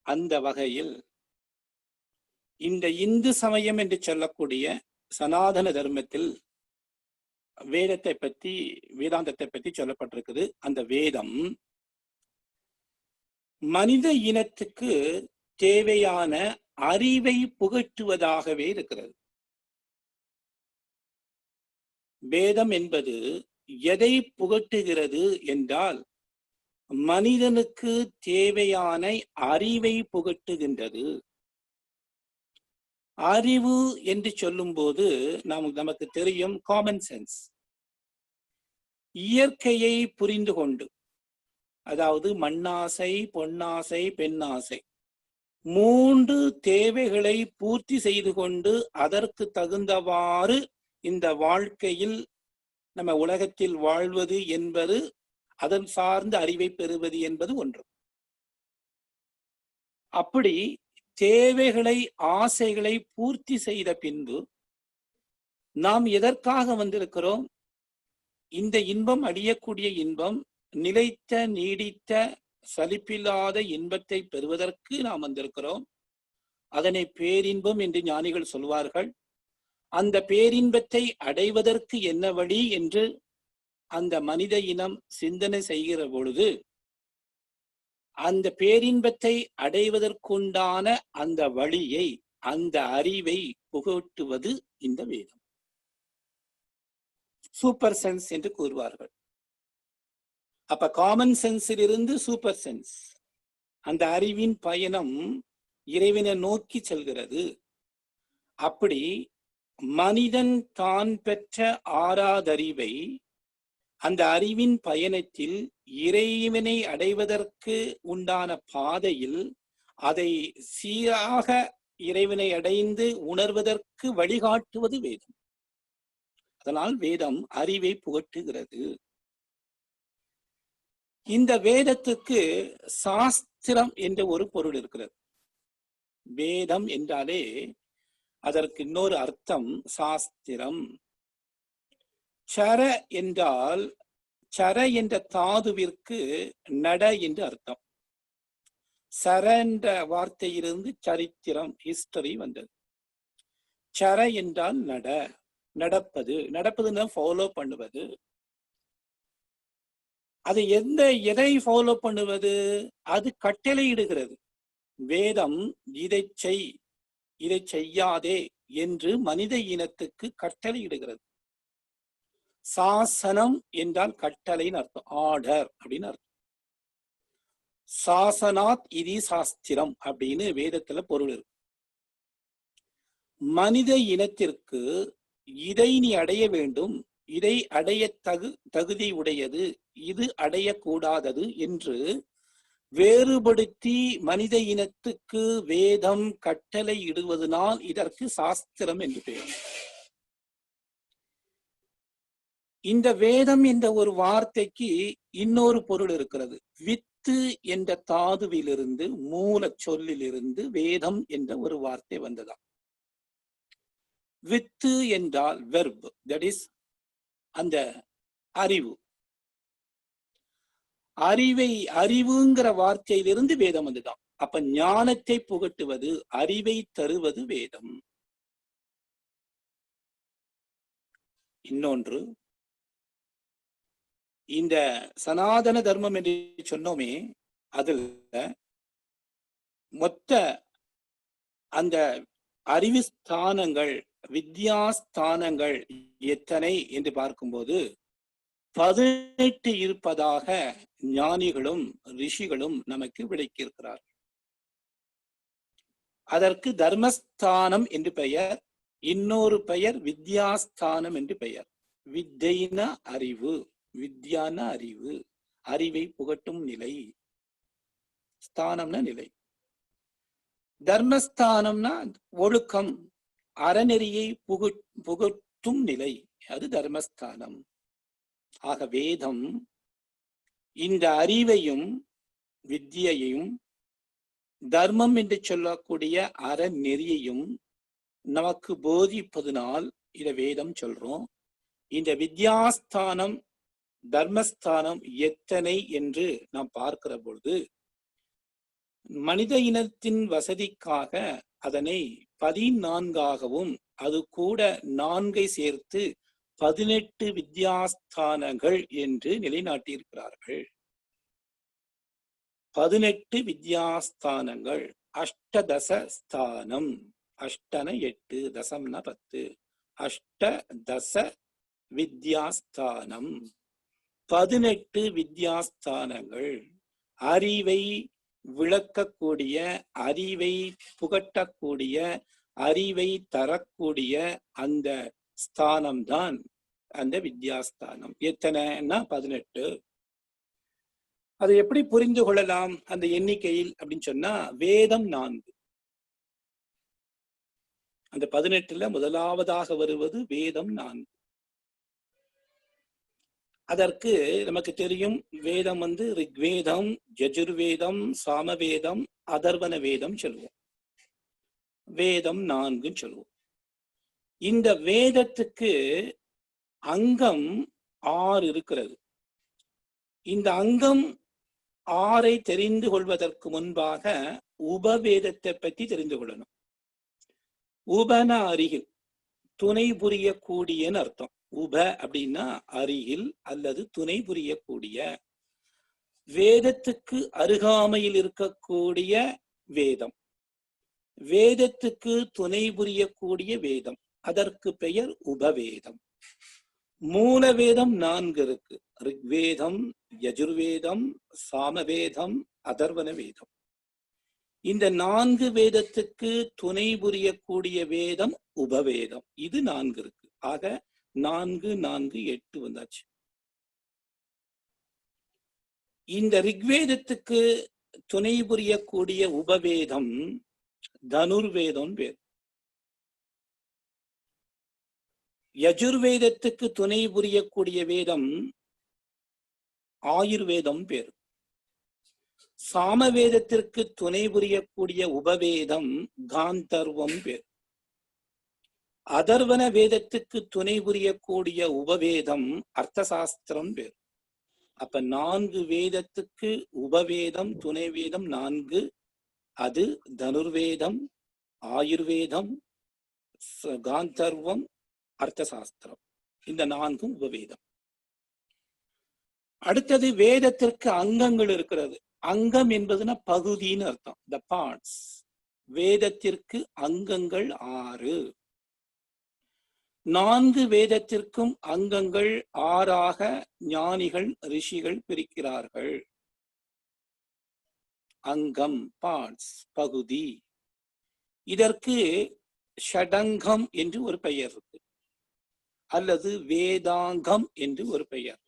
C: அந்த வகையில் இந்த இந்து சமயம் என்று சொல்லக்கூடிய சனாதன தர்மத்தில் வேதத்தை பற்றி, வேதாந்தத்தை பற்றி சொல்லப்பட்டிருக்குது. அந்த வேதம் மனித இனத்துக்கு தேவையான அறிவை புகட்டுவதாகவே இருக்கிறது. வேதம் என்பது எதை புகட்டுகிறது என்றால், மனிதனுக்கு தேவையான அறிவை புகட்டுகின்றது. அறிவு என்று சொல்லும் போது நமக்கு தெரியும் காமன் சென்ஸ். இயற்கையை புரிந்து கொண்டு, அதாவது மண்ணாசை, பொன்னாசை, பெண்ணாசை 3 தேவைகளை பூர்த்தி செய்து கொண்டு அதற்கு தகுந்தவாறு இந்த வாழ்க்கையில் நம்ம உலகத்தில் வாழ்வது என்பது, அதன் சார்ந்த அறிவை பெறுவது என்பது ஒன்று. அப்படி தேவைகளை, ஆசைகளை பூர்த்தி செய்த பின்பு நாம் எதற்காக வந்திருக்கிறோம்? இந்த இன்பம், அழியக்கூடிய இன்பம், நிலைத்த நீடித்த சலிப்பில்லாத இன்பத்தை பெறுவதற்கு நாம் வந்திருக்கிறோம். அதனை பேரின்பம் என்று ஞானிகள் சொல்வார்கள். அந்த பேரின்பத்தை அடைவதற்கு என்ன வழி என்று அந்த மனித இனம் சிந்தனை செய்கிற பொழுது, அந்த பேரின்பத்தை அடைவதற்குண்டான அந்த வழியை, அந்த அறிவை புகட்டுவது இந்த வேதம். சூப்பர் சென்ஸ் என்று கூறுவார்கள். அப்ப காமன் சென்ஸில் இருந்து சூப்பர் சென்ஸ், அந்த அறிவின் பயணம் இறைவனை நோக்கி செல்கிறது. அப்படி மனிதன் தான் பெற்ற ஆறாதறிவை அந்த அறிவின் பயணத்தில் இறைவனை அடைவதற்கு உண்டான பாதையில் அதை சீராக இறைவனை அடைந்து உணர்வதற்கு வழிகாட்டுவது வேதம். அதனால் வேதம் அறிவை புகட்டுகிறது. இந்த வேதத்துக்கு சாஸ்திரம் என்ற ஒரு பொருள் இருக்கிறது. வேதம் என்றாலே அதற்கு இன்னொரு அர்த்தம் சாஸ்திரம். சர என்றால், சர என்ற தாதுவிற்கு நட என்று அர்த்தம். சர என்ற வார்த்தையிலிருந்து சரித்திரம், ஹிஸ்டரி வந்தது. சர என்றால் நட, நடப்பது. நடப்பதுன்னா ஃபாலோ பண்ணுவது. அது எதை ஃபாலோ பண்ணுவது? அது கட்டளையிடுகிறது. வேதம் இதை செய், இதை செய்யாதே என்று மனித இனத்துக்கு கட்டளையிடுகிறது. சாசனம் என்றால் கட்டளைன்னு அர்த்தம், ஆர்டர் அப்படின்னு அர்த்தம். சாசனாத் இது சாஸ்திரம் அப்படின்னு வேதத்துல பொருள் இருக்கு. மனித இனத்திற்கு இதை நீ அடைய வேண்டும், இதை அடைய தகுதி உடையது, இது அடையக்கூடாதது என்று வேறுபடுத்தி மனித இனத்துக்கு வேதம் கட்டளை இடுவதனால் இதற்கு சாஸ்திரம் என்று பெயர். இந்த வேதம் என்ற ஒரு வார்த்தைக்கு இன்னொரு பொருள் இருக்கிறது. வித்து என்ற தாதுவிலிருந்து, மூல சொல்லிலிருந்து வேதம் என்ற ஒரு வார்த்தை வந்ததாம். வித்து என்றால் வெர்ப், தட் இஸ் அந்த அறிவு. அறிவுங்கிற வார்த்தையிலிருந்து வேதம் வந்துதான். அப்ப ஞானத்தை புகட்டுவது, அறிவை தருவது வேதம். இன்னொன்று, இந்த சனாதன தர்மம் என்று சொன்னோமே, அதுல மொத்த அந்த அறிவு ஸ்தானங்கள், வித்யாஸ்தானங்கள் எத்தனை என்று பார்க்கும்போது 18 இருப்பதாக ஞானிகளும் ரிஷிகளும் நமக்கு விளக்கியிருக்கிறார். அதற்கு தர்மஸ்தானம் என்று பெயர், இன்னொரு பெயர் வித்யாஸ்தானம் என்று பெயர். வித்தைன அறிவு, வித்யான அறிவு, அறிவை புகட்டும் நிலை. ஸ்தானம்னா நிலை. தர்மஸ்தானம்னா ஒழுக்கம், அறநெறியை புகட்டும் நிலை, அது தர்மஸ்தானம். ஆக வேதம் இந்த அறிவையும் வித்தியையும் தர்மம் என்று சொல்லக்கூடிய அறநெறியையும் நமக்கு போதிப்பதனால் இத வேதம் சொல்றோம். இந்த வித்யாஸ்தானம் தர்மஸ்தானம் எத்தனை என்று நாம் பார்க்கிற பொழுது மனித இனத்தின் வசதிக்காக அதனை 14ஆகவும் அது கூட 4ஐ சேர்த்து 18 வித்யாஸ்தானங்கள் என்று நிலைநாட்டியிருக்கிறார்கள். 18 வித்யாஸ்தானங்கள். அஷ்டதச ஸ்தானம். அஷ்டன 8, தசம்னா 10. அஷ்டதச வித்யாஸ்தானம், 18 வித்யாஸ்தானங்கள். அறிவை விளக்கக்கூடிய, அறிவை புகட்டக்கூடிய, அறிவை தரக்கூடிய அந்த ஸ்தானம் தான் அந்த வித்யாஸ்தானம். எத்தனைன்னா 18. அதை எப்படி புரிந்து கொள்ளலாம் அந்த எண்ணிக்கையில் அப்படின்னு சொன்னா, வேதம் 4. அந்த 18ல முதலாவதாக வருவது வேதம் 4. அதற்கு நமக்கு தெரியும், வேதம் ரிக்வேதம், யஜுர்வேதம், சாமவேதம், அதர்வன வேதம் சொல்லுவோம். வேதம் 4 சொல்லுவோம். இந்த வேதத்துக்கு அங்கம் 6 இருக்கிறது. இந்த அங்கம் 6ஐ தெரிந்து கொள்வதற்கு முன்பாக உபவேதத்தை பற்றி தெரிந்து கொள்ளணும். உபன அருகில், துணை புரியக்கூடியன்னு அர்த்தம். உப அப்படின்னா அருகில் அல்லது துணை புரியக்கூடிய. வேதத்துக்கு அருகாமையில் இருக்கக்கூடிய வேதம், வேதத்துக்கு துணை புரியக்கூடிய வேதம், அதற்கு பெயர் உபவேதம். மூல வேதம் 4 இருக்கு. ரிக்வேதம், யஜுர்வேதம், சாமவேதம், அதர்வன வேதம். இந்த 4 வேதத்துக்கு துணை புரியக்கூடிய வேதம் உபவேதம். இது 4 இருக்கு. ஆக 4, 4, 8 வந்தாச்சு. இந்த ரிக்வேதத்துக்கு துணை புரியக்கூடிய உபவேதம் தனுர்வேதம் பேர். யஜுர்வேதத்துக்கு துணை புரியக்கூடிய வேதம் ஆயுர்வேதம் பேர். சாமவேதத்திற்கு துணை புரியக்கூடிய உபவேதம் காந்தர்வம் பேர். அதர்வன வேதத்துக்கு துணை புரியக்கூடிய உபவேதம் அர்த்தசாஸ்திரம் பேர். அப்ப 4 வேதத்துக்கு உபவேதம், துணை வேதம் 4. அது தனுர்வேதம், ஆயுர்வேதம், காந்தர்வம், அர்த்தசாஸ்திரம். இந்த 4 உபவேதம். அடுத்தது வேதத்திற்கு அங்கங்கள் இருக்கிறது. அங்கம் என்பதுனா பகுதின்னு அர்த்தம். The parts. வேதத்திற்கு அங்கங்கள் 6. 4 வேதத்திற்கும் அங்கங்கள் 6ஆக ஞானிகள் ரிஷிகள் பிரிக்கிறார்கள். அங்கம், பார்ட்ஸ், பகுதி. இதற்கு ஷடங்கம் என்று ஒரு பெயர் இருக்கு, அல்லது வேதாங்கம் என்று ஒரு பெயர்.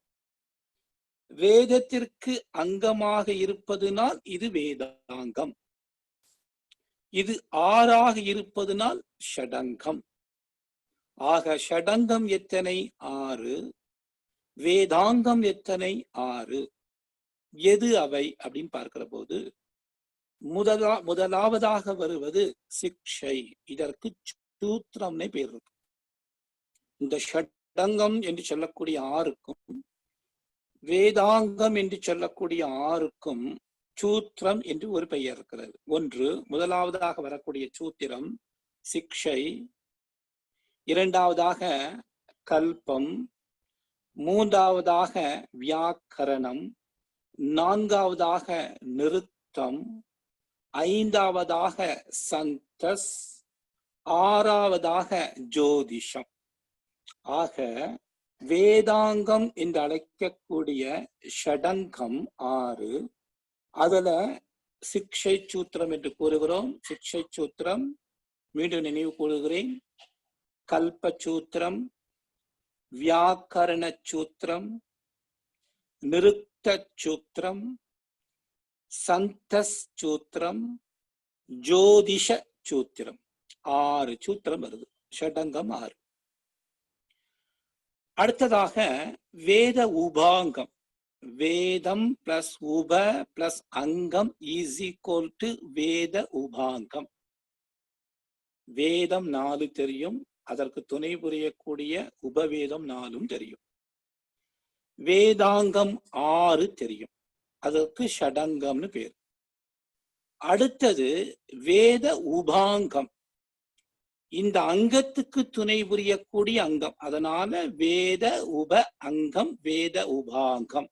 C: வேதத்திற்கு அங்கமாக இருப்பதனால் இது வேதாங்கம். இது ஆறாக இருப்பதனால் ஷடங்கம். ஆக ஷடங்கம் எத்தனை? 6. வேதாங்கம் எத்தனை? 6. எது அவை அப்படின்னு பார்க்கிற போது முதலாவதாக வருவது சிக்ஷை. இதற்கு சூத்திரம்னே பேர் இருக்கு. இந்த ஷடங்கம் என்று சொல்லக்கூடிய 6க்கும் வேதாங்கம் என்று சொல்லக்கூடிய 6க்கும் சூத்திரம் என்று ஒரு பெயர் இருக்கிறது. ஒன்று, முதலாவதாக வரக்கூடிய சூத்திரம் சிக்ஷை, இரண்டாவதாக கல்பம், மூன்றாவதாக வியாக்கரணம், நான்காவதாக நிருத்தம், ஐந்தாவதாக சந்தஸ், ஆறாவதாக ஜோதிஷம். ஆக வேதாங்கம் என்று அழைக்கக்கூடிய ஷடங்கம் 6. அதுல சிக்ஷை சூத்திரம் என்று கூறுகிறோம். சிக்ஷை சூத்திரம் மீண்டும் நினைவு கூறுகிறேன். கல்ப சூத்திரம், வியாக்கரண சூத்திரம், நிருத்த சூத்திரம், சந்தஸ் சூத்திரம், ஜோதிஷ சூத்திரம். 6 சூத்திரம் வருது. ஷடங்கம் 6. அடுத்ததாக வேத உபாங்கம். வேதம் பிளஸ் உப பிளஸ் அங்கம் இஸ் ஈக்வல் டு வேத உபாங்கம். வேதம் 4 தெரியும், அதற்கு துணை புரியக்கூடிய உபவேதம் 4 தெரியும். வேதாங்கம் 6 தெரியும், அதற்கு ஷடங்கம்னு பேர். அடுத்தது வேத உபாங்கம். இந்த அங்கத்துக்கு துணை புரியக்கூடிய அங்கம், அதனால வேத உப அங்கம், வேத உபாங்கம்.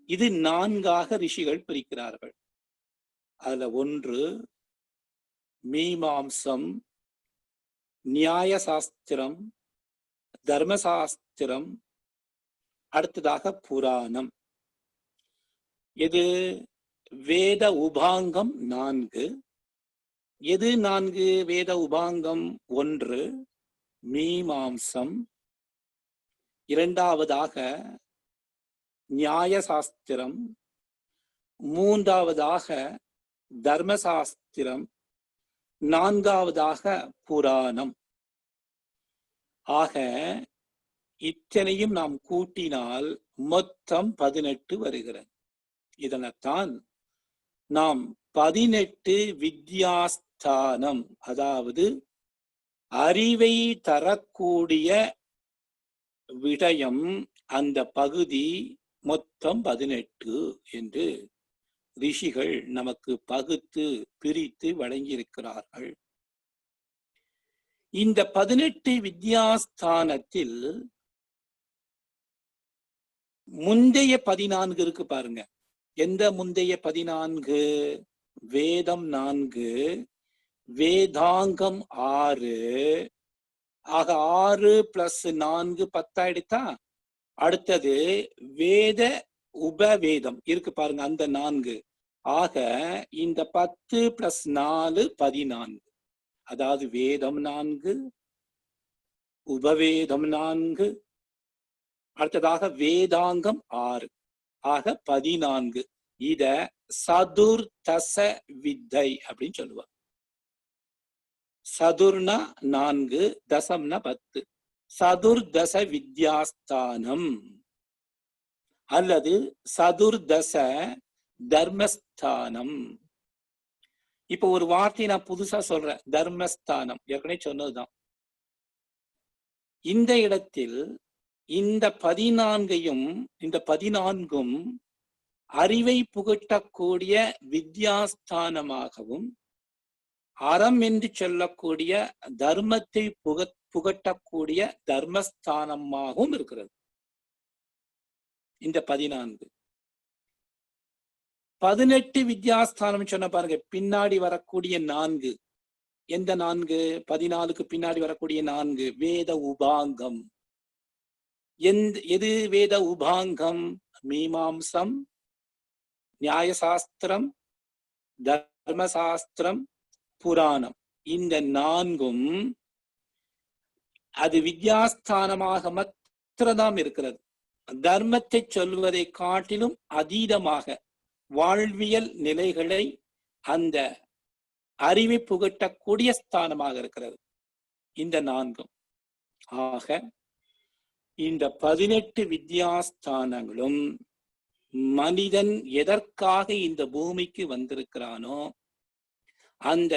C: இது 4ஆக ரிஷிகள் பிரிக்கிறார்கள். அதுல ஒன்று மீமாம்சம், நியாய சாஸ்திரம், தர்மசாஸ்திரம், அடுத்ததாக புராணம். இது வேத உபாங்கம் 4. எது 4 வேத உபாங்கம்? 1 மீமாம்சம், இரண்டாவதாக நியாய சாஸ்திரம், மூன்றாவதாக தர்மசாஸ்திரம், நான்காவதாக புராணம். ஆக இத்தனையும் நாம் கூட்டினால் மொத்தம் 18 வருகிறது. இதனைத்தான் நாம் 18 வித்யாஸ்தானம், அதாவது அறிவை தரக்கூடிய விடயம், அந்த பகுதி மொத்தம் 18 என்று ரிஷிகள் நமக்கு பகுத்து பிரித்து வழங்கியிருக்கிறார்கள். இந்த 18 வித்யாஸ்தானத்தில் முந்தைய 14 இருக்கு பாருங்க. எந்த முந்தைய 14? வேதம் 4, வேதாங்கம் 6. ஆக 6 + 4 10 ஆயிடுத்தா? அடுத்தது வேத உபவேதம் இருக்கு பாருங்க, அந்த 4. ஆக இந்த 10 + 4 14. அதாவது வேதம் 4, உபவேதம் 4, அடுத்ததாக வேதாங்கம் 6. ஆக 14. இத சதுர்தச வித்தை அப்படின்னு சொல்லுவாங்க. சதுர்னா 4, தசம்னா 10. சதுர்தச வித்யாஸ்தானம் அல்லது சதுர்தச தர்மஸ்தானம். இப்ப ஒரு வார்த்தை நான் புதுசா சொல்றேன், தர்மஸ்தானம். ஏற்கனவே சொன்னதுதான். இந்த இடத்தில் இந்த 14ஐயும் இந்த 14ம் அறிவை புகட்டக்கூடிய வித்யாஸ்தானமாகவும், அறம் என்று சொல்லக்கூடிய தர்மத்தை புகட்டக்கூடிய தர்மஸ்தானமாகவும் இருக்கிறது. இந்த 14 18 வித்யாஸ்தானம் சொன்ன பாருங்க. பின்னாடி வரக்கூடிய 4 எந்த 4? 14க்கு பின்னாடி வரக்கூடிய 4 வேத உபாங்கம். எது வேத உபாங்கம்? மீமாம்சம், நியாயசாஸ்திரம், தர்மசாஸ்திரம், புராணம். இந்த 4ம் அது வித்யாஸ்தானமாக மாத்திரம்தான் இருக்கிறது. தர்மத்தை சொல்வதை காட்டிலும் அதீதமாக வாழ்வியல் நிலைகளை அந்த அறிவை புகட்டக்கூடிய ஸ்தானமாக இருக்கிறது இந்த நான்கும். ஆக இந்த 18 வித்யாஸ்தானங்களும் மனிதன் எதற்காக இந்த பூமிக்கு வந்திருக்கிறானோ அந்த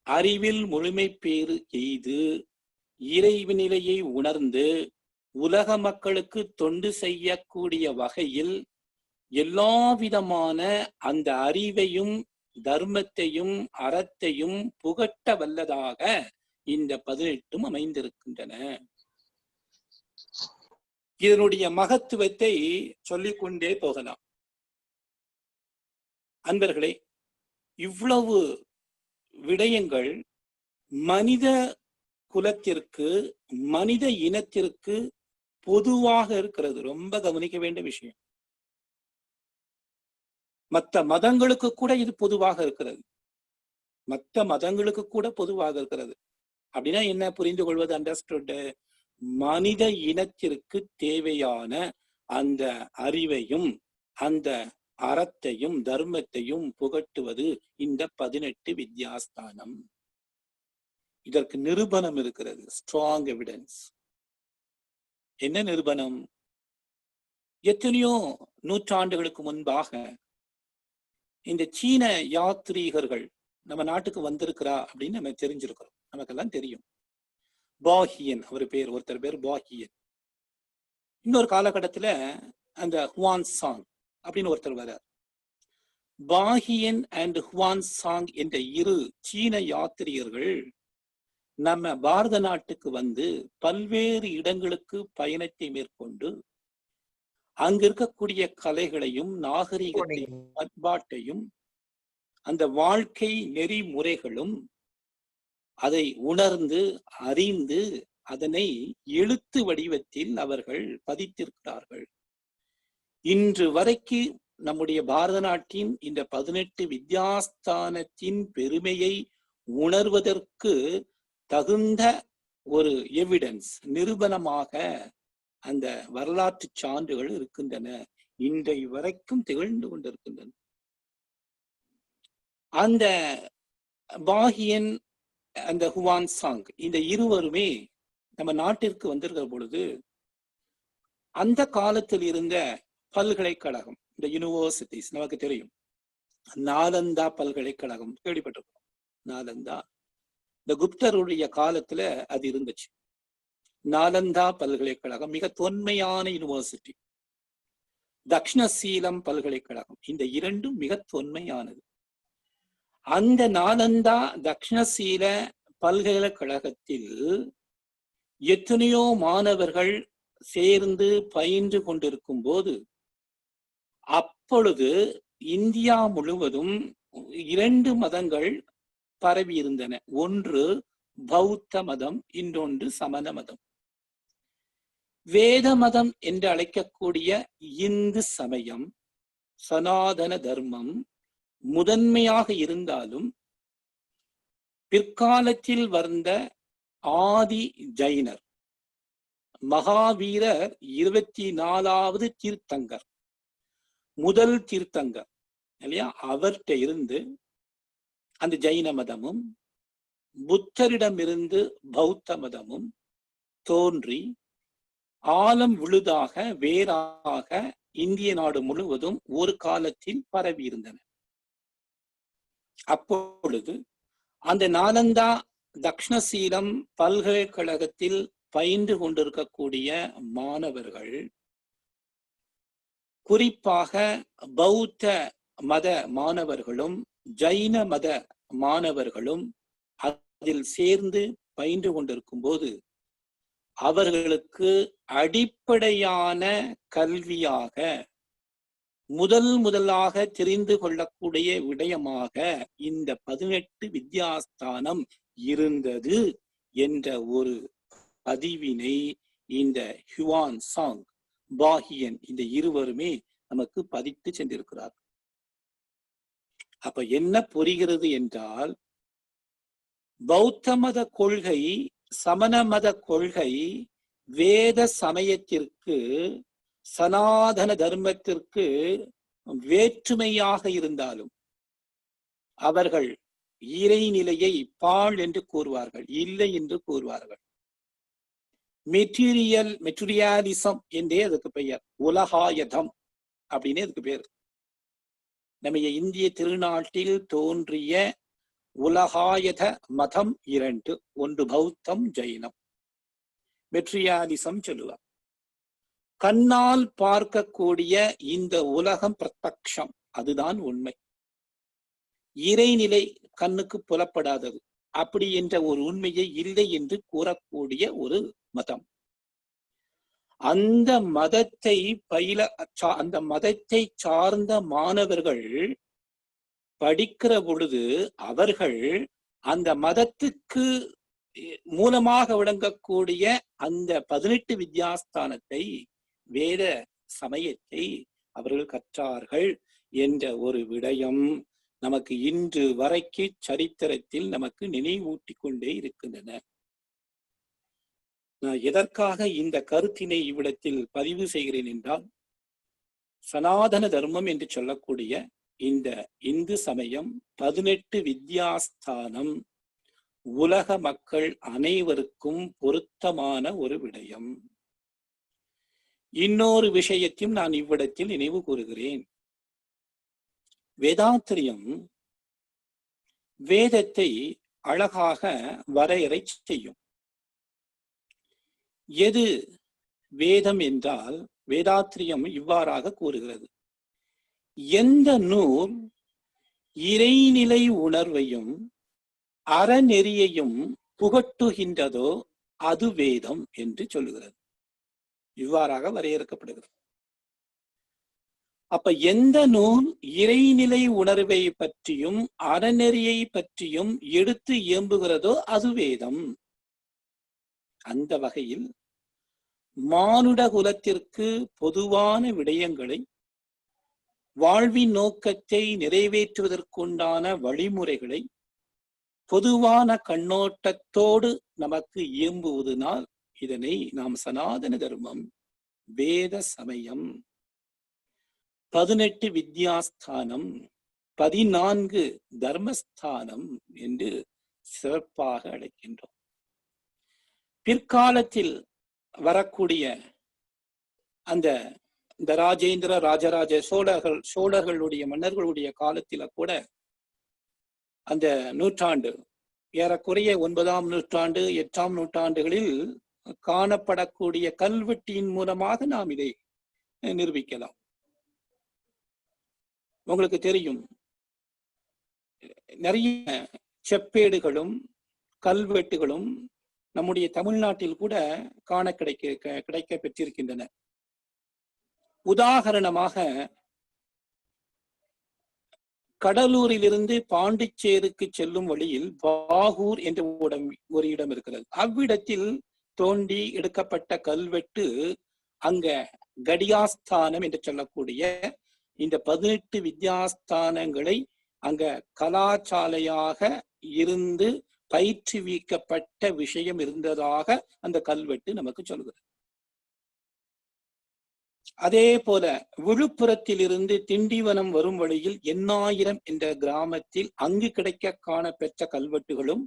C: அறிவில் முழுமை பேறு எய்து இறைநிலையை உணர்ந்து உலக மக்களுக்கு தொண்டு செய்யக்கூடிய வகையில் எல்லா விதமான அந்த அறிவையும் தர்மத்தையும் அறத்தையும் புகட்ட வல்லதாக இந்த 18 அமைந்திருக்கின்றன. இதனுடைய மகத்துவத்தை சொல்லிக்கொண்டே போகலாம். அன்பர்களே, இவ்வளவு விடயங்கள் மனித குலத்திற்கு மனித இனத்திற்கு பொதுவாக இருக்கிறது. ரொம்ப கவனிக்க வேண்டிய விஷயம். மற்ற மதங்களுக்கு கூட இது பொதுவாக இருக்கிறது. மற்ற மதங்களுக்கு கூட பொதுவாக இருக்கிறது. அப்படின்னா என்ன புரிந்து கொள்வது? அண்டர்ஸ்டுட். மனித இனத்திற்கு தேவையான அந்த அறிவையும் அந்த அறத்தையும் தர்மத்தையும் புகட்டுவது இந்த 18 வித்யாஸ்தானம். இதற்கு நிரூபணம் இருக்கிறது. Strong evidence. என்ன நிரூபணம்? எத்தனையோ நூற்றாண்டுகளுக்கு முன்பாக இந்த சீன யாத்ரீகர்கள் நம்ம நாட்டுக்கு வந்திருக்கிறா அப்படின்னு நம்ம தெரிஞ்சிருக்கிறோம். நமக்கெல்லாம் தெரியும். பாஹியன் அவர் பேர், ஒருத்தர் பேர் பாஹியன். இன்னொரு காலகட்டத்துல அந்த ஹுவான் சாங் அப்படின்னு ஒருத்தர் வர்றார். பாஹியன் அண்ட் ஹுவான் சாங் என்ற இரு சீன யாத்திரிகர்கள் நம்ம பாரத நாட்டுக்கு வந்து பல்வேறு இடங்களுக்கு பயணத்தை மேற்கொண்டு அங்க இருக்கக்கூடிய கலைகளையும் நாகரிகத்தையும் பண்பாட்டையும் அந்த வாழ்க்கை நெறிமுறைகளும் அதை உணர்ந்து அறிந்து அதனை எழுத்து வடிவத்தில் அவர்கள் பதித்திருக்கிறார்கள். இன்று வரைக்கு நம்முடைய பாரத நாட்டின் இந்த 18 வித்யாஸ்தானத்தின் பெருமையை உணர்வதற்கு தகுந்த ஒரு எவிடன்ஸ், நிரூபணமாக அந்த வரலாற்று சான்றுகள் இருக்கின்றன. இன்றைய வரைக்கும் திகழ்ந்து கொண்டிருக்கின்றன. அந்த பாஹியன் அந்த ஹுவான் சாங் இந்த இருவருமே நம்ம நாட்டிற்கு வந்திருக்கிற பொழுது அந்த காலத்தில் இருந்த பல்கலைக்கழகம், இந்த யூனிவர்சிட்டிஸ் நமக்கு தெரியும். நாலந்தா பல்கலைக்கழகம் கேள்விப்பட்டிருக்கோம். நாலந்தா இந்த குப்தருடைய காலத்துல அது இருந்துச்சு. நாலந்தா பல்கலைக்கழகம் மிக தொன்மையான யூனிவர்சிட்டி. தக்ஷணசீலம் பல்கலைக்கழகம், இந்த இரண்டும் மிக தொன்மையானது. அந்த நாலந்தா தக்ஷணசீல பல்கலைக்கழகத்தில் எத்தனையோ மாணவர்கள் சேர்ந்து பயின்று கொண்டிருக்கும் போது அப்பொழுது இந்தியா முழுவதும் 2 மதங்கள் பரவி இருந்தன. ஒன்று பௌத்த மதம், இன்னொன்று சமண மதம். வேத மதம் என்று அழைக்கக்கூடிய இந்து சமயம், சனாதன தர்மம் முதன்மையாக இருந்தாலும் பிற்காலத்தில் வந்த ஆதி ஜைனர் மகாவீரர் 24வது தீர்த்தங்கர், முதல் தீர்த்தங்கர் இல்லையா, அவர்கிட்ட இருந்து அந்த ஜைன மதமும் புத்தரிடமிருந்து பௌத்த மதமும் தோன்றி ஆலம் விழுதாக வேறாக இந்திய நாடு முழுவதும் ஒரு காலத்தில் பரவி இருந்தன. அப்பொழுது அந்த நாலந்தா தக்ஷணசீலம் பல்கலைக்கழகத்தில் பயின்று கொண்டிருக்கக்கூடிய மாணவர்கள் குறிப்பாக பௌத்த மத மாணவர்களும் ஜைன மத மாணவர்களும் அதில் சேர்ந்து பயின்று கொண்டிருக்கும் போது அவர்களுக்கு அடிப்படையான கல்வியாக முதலாக தெரிந்து கொள்ளக்கூடிய விடயமாக இந்த 18 வித்யாஸ்தானம் இருந்தது என்ற ஒரு பதிவினை இந்த ஹுவான் சாங், பாஹியன் இந்த இருவருமே நமக்கு பதித்து சென்றிருக்கிறார். அப்ப என்ன புரிகிறது என்றால், பௌத்த மத கொள்கை சமண மத கொள்கை வேத சமயத்திற்கு சனாதன தர்மத்திற்கு வேற்றுமையாக இருந்தாலும் அவர்கள் இறைநிலையை பாழ் என்று கூறுவார்கள், இல்லை என்று கூறுவார்கள். மெட்டீரியாலிசம் என்றே அதுக்கு பெயர், உலகாயதம் அப்படின்னு அதுக்கு பேர். நம்ம இந்திய திருநாட்டில் தோன்றிய உலகாயத மதம் 2, ஒன்று பௌத்தம், ஜைனம். மெட்ரியாலிசம் சொல்லுவார். கண்ணால் பார்க்கக்கூடிய இந்த உலகம் பிரத்யக்ஷம், அதுதான் உண்மை. இறைநிலை கண்ணுக்கு புலப்படாதது, அப்படி என்ற ஒரு உண்மையை இல்லை என்று கூறக்கூடிய ஒரு மதம். அந்த மதத்தை அந்த மதத்தை சார்ந்த மாணவர்கள் படிக்கிற பொழுது அவர்கள் அந்த மதத்துக்கு மூலமாக விளங்கக்கூடிய அந்த 18 வித்யாஸ்தானத்தை, வேத சமயத்தை அவர்கள் கற்றார்கள் என்ற ஒரு விடயம் நமக்கு இன்று வரைக்கு சரித்திரத்தில் நமக்கு நினைவூட்டி கொண்டே இருக்கின்றன. நான் எதற்காக இந்த கருத்தினை இவ்விடத்தில் பதிவு செய்கிறேன் என்றால், சனாதன தர்மம் என்று சொல்லக்கூடிய இந்த இந்து சமயம் 18 வித்யாஸ்தானம் உலக மக்கள் அனைவருக்கும் பொருத்தமான ஒரு விடயம். இன்னொரு விஷயத்தையும் நான் இவ்விடத்தில் நினைவு கூறுகிறேன். வேதாத்திரியம் வேதத்தை அழகாக வரையறை செய்யும். எது வேதம் என்றால் வேதாத்திரியம் இவ்வாறாக கூறுகிறது: எந்த நூல் இறைநிலை உணர்வையும் அறநெறியையும் புகட்டுகின்றதோ அது வேதம் என்று சொல்லுகிறது. இவ்வாறாக வரையறுக்கப்படுகிறது. அப்ப எந்த நூல் இறைநிலை உணர்வை பற்றியும் அறநெறியை பற்றியும் எடுத்து இயம்புகிறதோ அது வேதம். அந்த வகையில் மானுட குலத்திற்கு பொதுவான விடயங்களை, வாழ்வின் நோக்கத்தை நிறைவேற்றுவதற்குண்டான வழிமுறைகளை பொதுவான கண்ணோட்டத்தோடு நமக்கு இயம்புவதனால் இதனை நாம் சனாதன தர்மம், வேத சமயம், 18 வித்யாஸ்தானம், 14 தர்மஸ்தானம் என்று சிறப்பாக அழைக்கின்றோம். பிற்காலத்தில் வரக்கூடிய இந்த ராஜேந்திர ராஜராஜ சோழர்களுடைய மன்னர்களுடைய காலத்தில கூட அந்த நூற்றாண்டு ஏறக்குறைய 9ஆம் நூற்றாண்டு 8ஆம் நூற்றாண்டுகளில் காணப்படக்கூடிய கல்வெட்டின் மூலமாக நாம் இதை நிரூபிக்கலாம். உங்களுக்கு தெரியும், நிறைய செப்பேடுகளும் கல்வெட்டுகளும் நம்முடைய தமிழ்நாட்டில் கூட காண கிடைக்க பெற்றிருக்கின்றன. உதாரணமாக, கடலூரிலிருந்து பாண்டிச்சேருக்கு செல்லும் வழியில் பாகூர் என்ற ஒரு இடம் இருக்கிறது. அவ்விடத்தில் தோண்டி எடுக்கப்பட்ட கல்வெட்டு அங்க கடியாஸ்தானம் என்று சொல்லக்கூடிய இந்த 18 வித்யாஸ்தானங்களை அங்க கலாசாலையாக இருந்து பயிற்றுவிக்கப்பட்ட விஷயம் இருந்ததாக அந்த கல்வெட்டு நமக்கு சொல்கிறது. அதே போல விழுப்புரத்தில் இருந்து திண்டிவனம் வரும் வழியில் எண்ணாயிரம் என்ற கிராமத்தில் அங்கு கிடைக்க காணப்பெற்ற கல்வெட்டுகளும்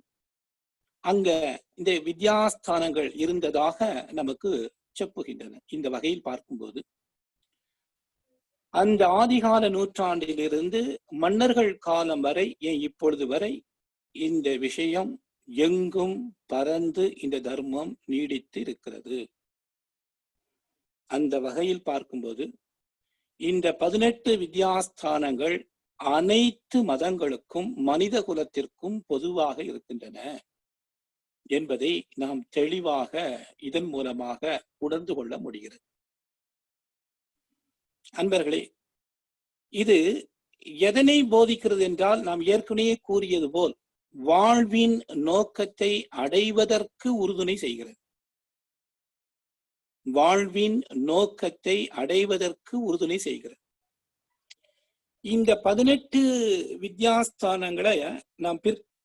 C: அங்க இந்த வித்யாஸ்தானங்கள் இருந்ததாக நமக்கு செப்புகின்றன. இந்த வகையில் பார்க்கும்போது அந்த ஆதிகால நூற்றாண்டிலிருந்து மன்னர்கள் காலம் வரை, ஏன் இப்பொழுது வரை இந்த விஷயம் எங்கும் பரந்து இந்த தர்மம் நீடித்து இருக்கிறது. அந்த வகையில் பார்க்கும்போது இந்த 18 வித்யாஸ்தானங்கள் அனைத்து மதங்களுக்கும் மனித குலத்திற்கும் பொதுவாக இருக்கின்றன என்பதை நாம் தெளிவாக இதன் மூலமாக உணர்ந்து கொள்ள முடிகிறது. அன்பர்களே, இது எதனை போதிக்கிறது என்றால், நாம் ஏற்கனவே கூறியது போல் வாழ்வின் நோக்கத்தை அடைவதற்கு உறுதுணை செய்கிறது. வாழ்வின் நோக்கத்தை அடைவதற்கு உறுதுணை செய்கிறது. இந்த 18 வித்யாஸ்தானங்களை நாம்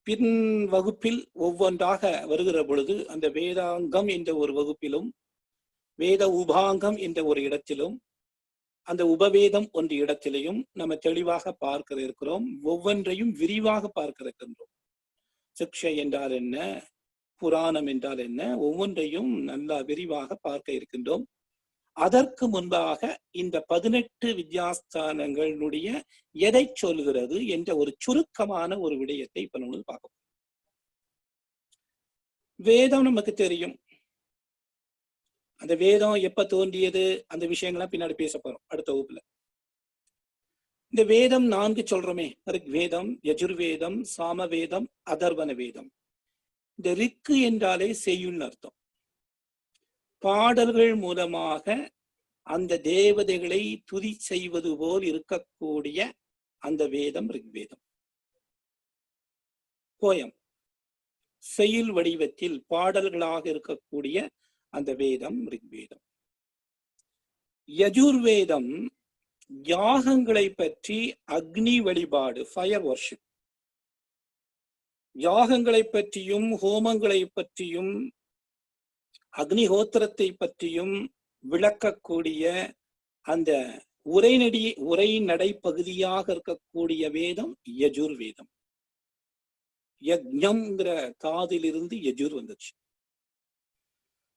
C: பின் வகுப்பில் ஒவ்வொன்றாக வருகிற பொழுது அந்த வேதாங்கம் என்ற ஒரு வகுப்பிலும் வேத உபாங்கம் என்ற ஒரு இடத்திலும் அந்த உபவேதம் ஒன்று இடத்திலையும் நம்ம தெளிவாக பார்க்க இருக்கிறோம். ஒவ்வொன்றையும் விரிவாக பார்க்க இருக்கின்றோம். சிக்ஷை என்றால் என்ன, புராணம் என்றால் என்ன, ஒவ்வொன்றையும் நல்லா விரிவாக பார்க்க இருக்கின்றோம். அதற்கு முன்பாக இந்த 18 வித்யாஸ்தானங்களுடைய எதை சொல்கிறது என்ற ஒரு சுருக்கமான ஒரு விடயத்தை இப்ப நம்ம பார்க்க. வேதம் நமக்கு தெரியும். அந்த வேதம் எப்ப தோன்றியது, அந்த விஷயங்கள்லாம் பின்னாடி பேச போறோம் அடுத்த வகுப்புல. இந்த வேதம் 4 சொல்றோமே, ரிக் வேதம், யஜுர்வேதம், சாமவேதம், அதர்வன வேதம். இந்த ரிக்கு என்றாலே செய்யுள்னு அர்த்தம். பாடல்கள் மூலமாக அந்த தேவதைகளை துதி செய்வது போல் இருக்கக்கூடிய அந்த வேதம் ரிக்வேதம். போயம், செயல் வடிவத்தில் பாடல்களாக இருக்கக்கூடிய அந்த வேதம் ரிக்வேதம். யஜுர்வேதம் யாகங்களை பற்றி, அக்னி வழிபாடு, ஃபயர் வர்ஷிப், யாகங்களை பற்றியும் ஹோமங்களை பற்றியும் அக்னிஹோத்திரத்தை பற்றியும் விளக்கக்கூடிய அந்த உரைநடை பகுதியாக இருக்கக்கூடிய வேதம் யஜுர்வேதம். யஜ்ஞம்ங்கிற காதிலிருந்து யஜுர் வந்துச்சு.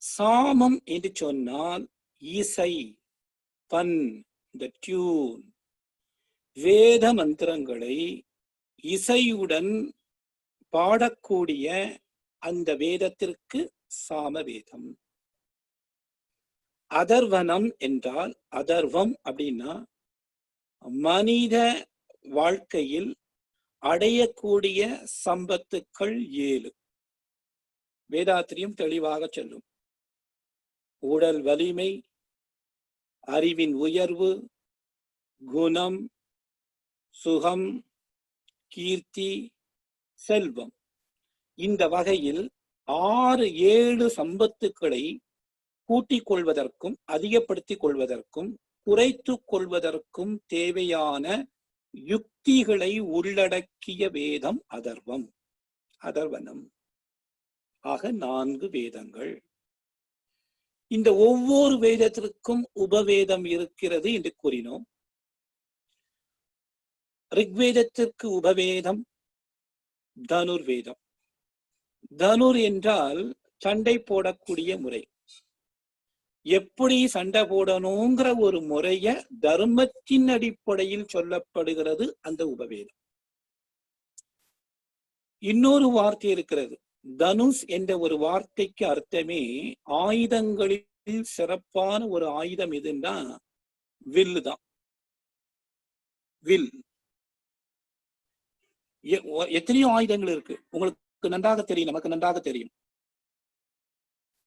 C: சாமம் என்று சொன்னால் இசை, பண், the tune. வேத மந்திரங்களை இசையுடன் பாடக்கூடிய அந்த வேதத்திற்கு சாமவேதம். அதர்வனம் என்றால், அதர்வம் அப்படின்னா மனித வாழ்க்கையில் அடையக்கூடிய சம்பத்துக்கள் 7. வேதாத்திரியம் தெளிவாக சொல்லும். உடல் வலிமை, அறிவின் உயர்வு, குணம், சுகம், கீர்த்தி, செல்வம். இந்த வகையில் 6-7 சம்பத்துக்களை கூட்டிக் கொள்வதற்கும் அதிகப்படுத்திக் கொள்வதற்கும் குறைத்துக் கொள்வதற்கும் தேவையான யுக்திகளை உள்ளடக்கிய வேதம் அதர்வம், அதர்வனம். ஆக 4 வேதங்கள். இந்த ஒவ்வொரு வேதத்திற்கும் உபவேதம் இருக்கிறது என்று கூறினோம். ரிக்வேதத்திற்கு உபவேதம் தனுர்வேதம். தனுர் என்றால் சண்டை போடக்கூடிய முறை. எப்படி சண்டை போடணுங்கிற ஒரு முறைய தர்மத்தின் அடிப்படையில் சொல்லப்படுகிறது அந்த உபவேதம். இன்னொரு வார்த்தை இருக்கிறது. தனுஷ் என்ற ஒரு வார்த்தைக்கு அர்த்தமே ஆயுதங்களில் சிறப்பான ஒரு ஆயுதம் எதுன்னா வில்லு தான். வில். எத்தனையோ ஆயுதங்கள் இருக்கு, உங்களுக்கு நன்றாக தெரியும், நமக்கு நன்றாக தெரியும்.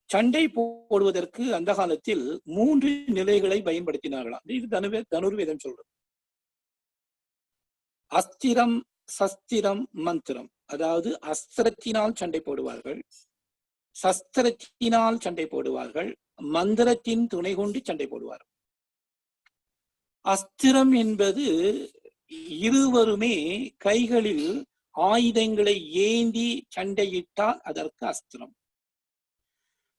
C: சண்டை போடுவதற்கு அந்த காலத்தில் 3 நிலைகளை பயன்படுத்தினார்களாம். இது தனுர்வேதம் சொல்றது. அஸ்திரம், சஸ்திரம், மந்திரம். அதாவது அஸ்திரத்தினால் சண்டை போடுவார்கள், சஸ்திரத்தினால் சண்டை போடுவார்கள், மந்திரத்தின் துணை கொண்டு சண்டை போடுவார்கள். அஸ்திரம் என்பது இருவருமே கைகளில் ஆயுதங்களை ஏந்தி சண்டையிட்டால் அதற்கு அஸ்திரம்.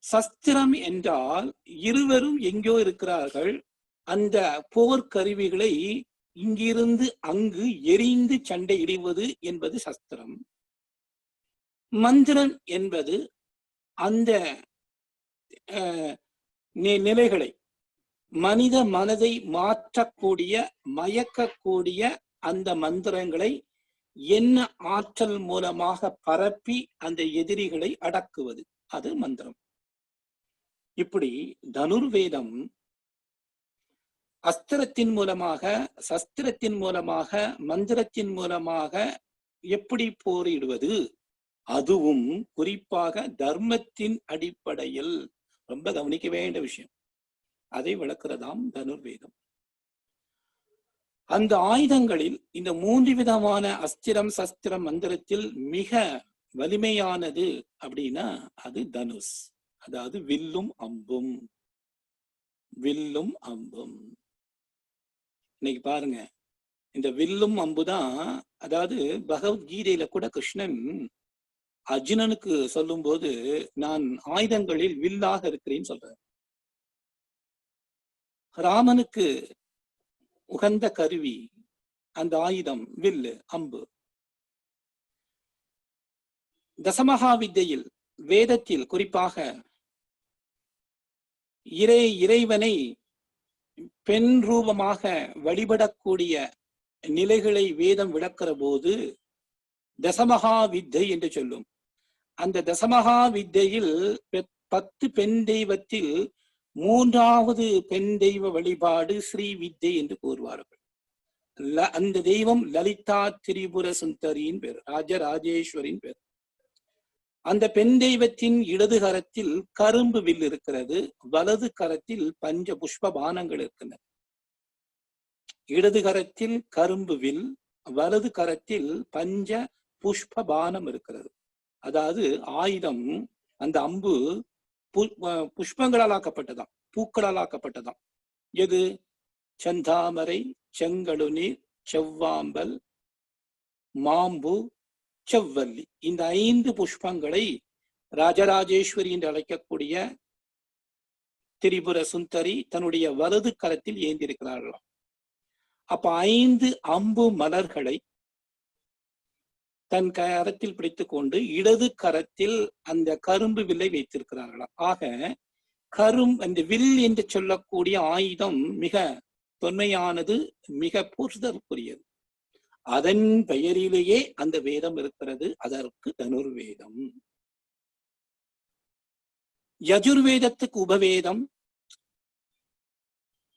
C: சஸ்திரம் என்றால் இருவரும் எங்கோ இருக்கிறார்கள், அந்த போர்க்கருவிகளை இங்கிருந்து அங்கு எரிந்து சண்டையிடுவது என்பது சஸ்திரம். மந்திரம் என்பது அந்த நிலைகளை, மனித மனதை மாற்றக்கூடிய, மயக்கக்கூடிய அந்த மந்திரங்களை என்ன ஆற்றல் மூலமாக பரப்பி அந்த எதிரிகளை அடக்குவது, அது மந்திரம். இப்படி தனுர்வேதம் அஸ்திரத்தின் மூலமாக, சஸ்திரத்தின் மூலமாக, மந்திரத்தின் மூலமாக எப்படி போரிடுவது, அதுவும் குறிப்பாக தர்மத்தின் அடிப்படையில் ரொம்ப கவனிக்க வேண்டிய விஷயம், அதை விளக்குறதாம் தனுர்வேதம். அந்த ஆயுதங்களில் இந்த 3 விதமான அஸ்திரம், சஸ்திரம், மந்திரத்தில் மிக வலிமையானது அப்படின்னா அது தனுஷ். அதாவது வில்லும் அம்பும். வில்லும் அம்பும். இன்னைக்கு பாருங்க, இந்த வில்லும் அம்புதான். அதாவது பகவத்கீதையில கூட கிருஷ்ணன் அர்ஜுனனுக்கு சொல்லும் போது நான் ஆயுதங்களில் வில்லாக இருக்கிறேன்னு சொல்றேன். ராமனுக்கு உகந்த கருவி அந்த ஆயுதம் வில்லு அம்பு. தசமகா வித்தையில் வேதத்தில் குறிப்பாக இறைவனை பெண் ரூபமாக வழிபடக்கூடிய நிலைகளை வேதம் விளக்கிற போது தசமகா வித்தை என்று சொல்லும். அந்த தசமகா வித்தையில் 10 பெண் தெய்வத்தில் 3வது பெண் தெய்வ வழிபாடு ஸ்ரீ வித்தை என்று கூறுவார்கள். அந்த தெய்வம் லலிதா திரிபுர சுந்தரியின் பேர், ராஜராஜேஸ்வரின் பேர். அந்த பெண் தெய்வத்தின் இடது கரத்தில் கரும்பு வில் இருக்கிறது, வலது கரத்தில் பஞ்ச புஷ்ப பானங்கள் இருக்கின்றன. இடது கரத்தில் கரும்பு வில், வலது கரத்தில் பஞ்ச புஷ்ப பானம் இருக்கிறது. அதாவது ஆயுதம், அந்த அம்பு புஷ்பங்களால் ஆக்கப்பட்டதாம், பூக்களால் ஆக்கப்பட்டதாம். எது? செந்தாமரை, செங்கழுநீர், செவ்வாம்பல், மாம்பு, செவ்வல்லி. இந்த 5 புஷ்பங்களை ராஜராஜேஸ்வரி என்று அழைக்கக்கூடிய திரிபுர சுந்தரி தன்னுடைய வலது கரத்தில் ஏந்திருக்கிறார்களாம். அப்ப 5 அம்பு மலர்களை தன் கரத்தில் பிடித்துக் கொண்டு இடது கரத்தில் அந்த கரும்பு வில்லை வைத்திருக்கிறார்களாம். ஆக அந்த வில் என்று சொல்லக்கூடிய ஆயுதம் மிக தொன்மையானது, மிக போற்றுதற்குரியது. அதன் பெயரிலேயே அந்த வேதம் இருக்கிறது, அதற்கு தனுர்வேதம். யஜுர்வேதத்துக்கு உபவேதம்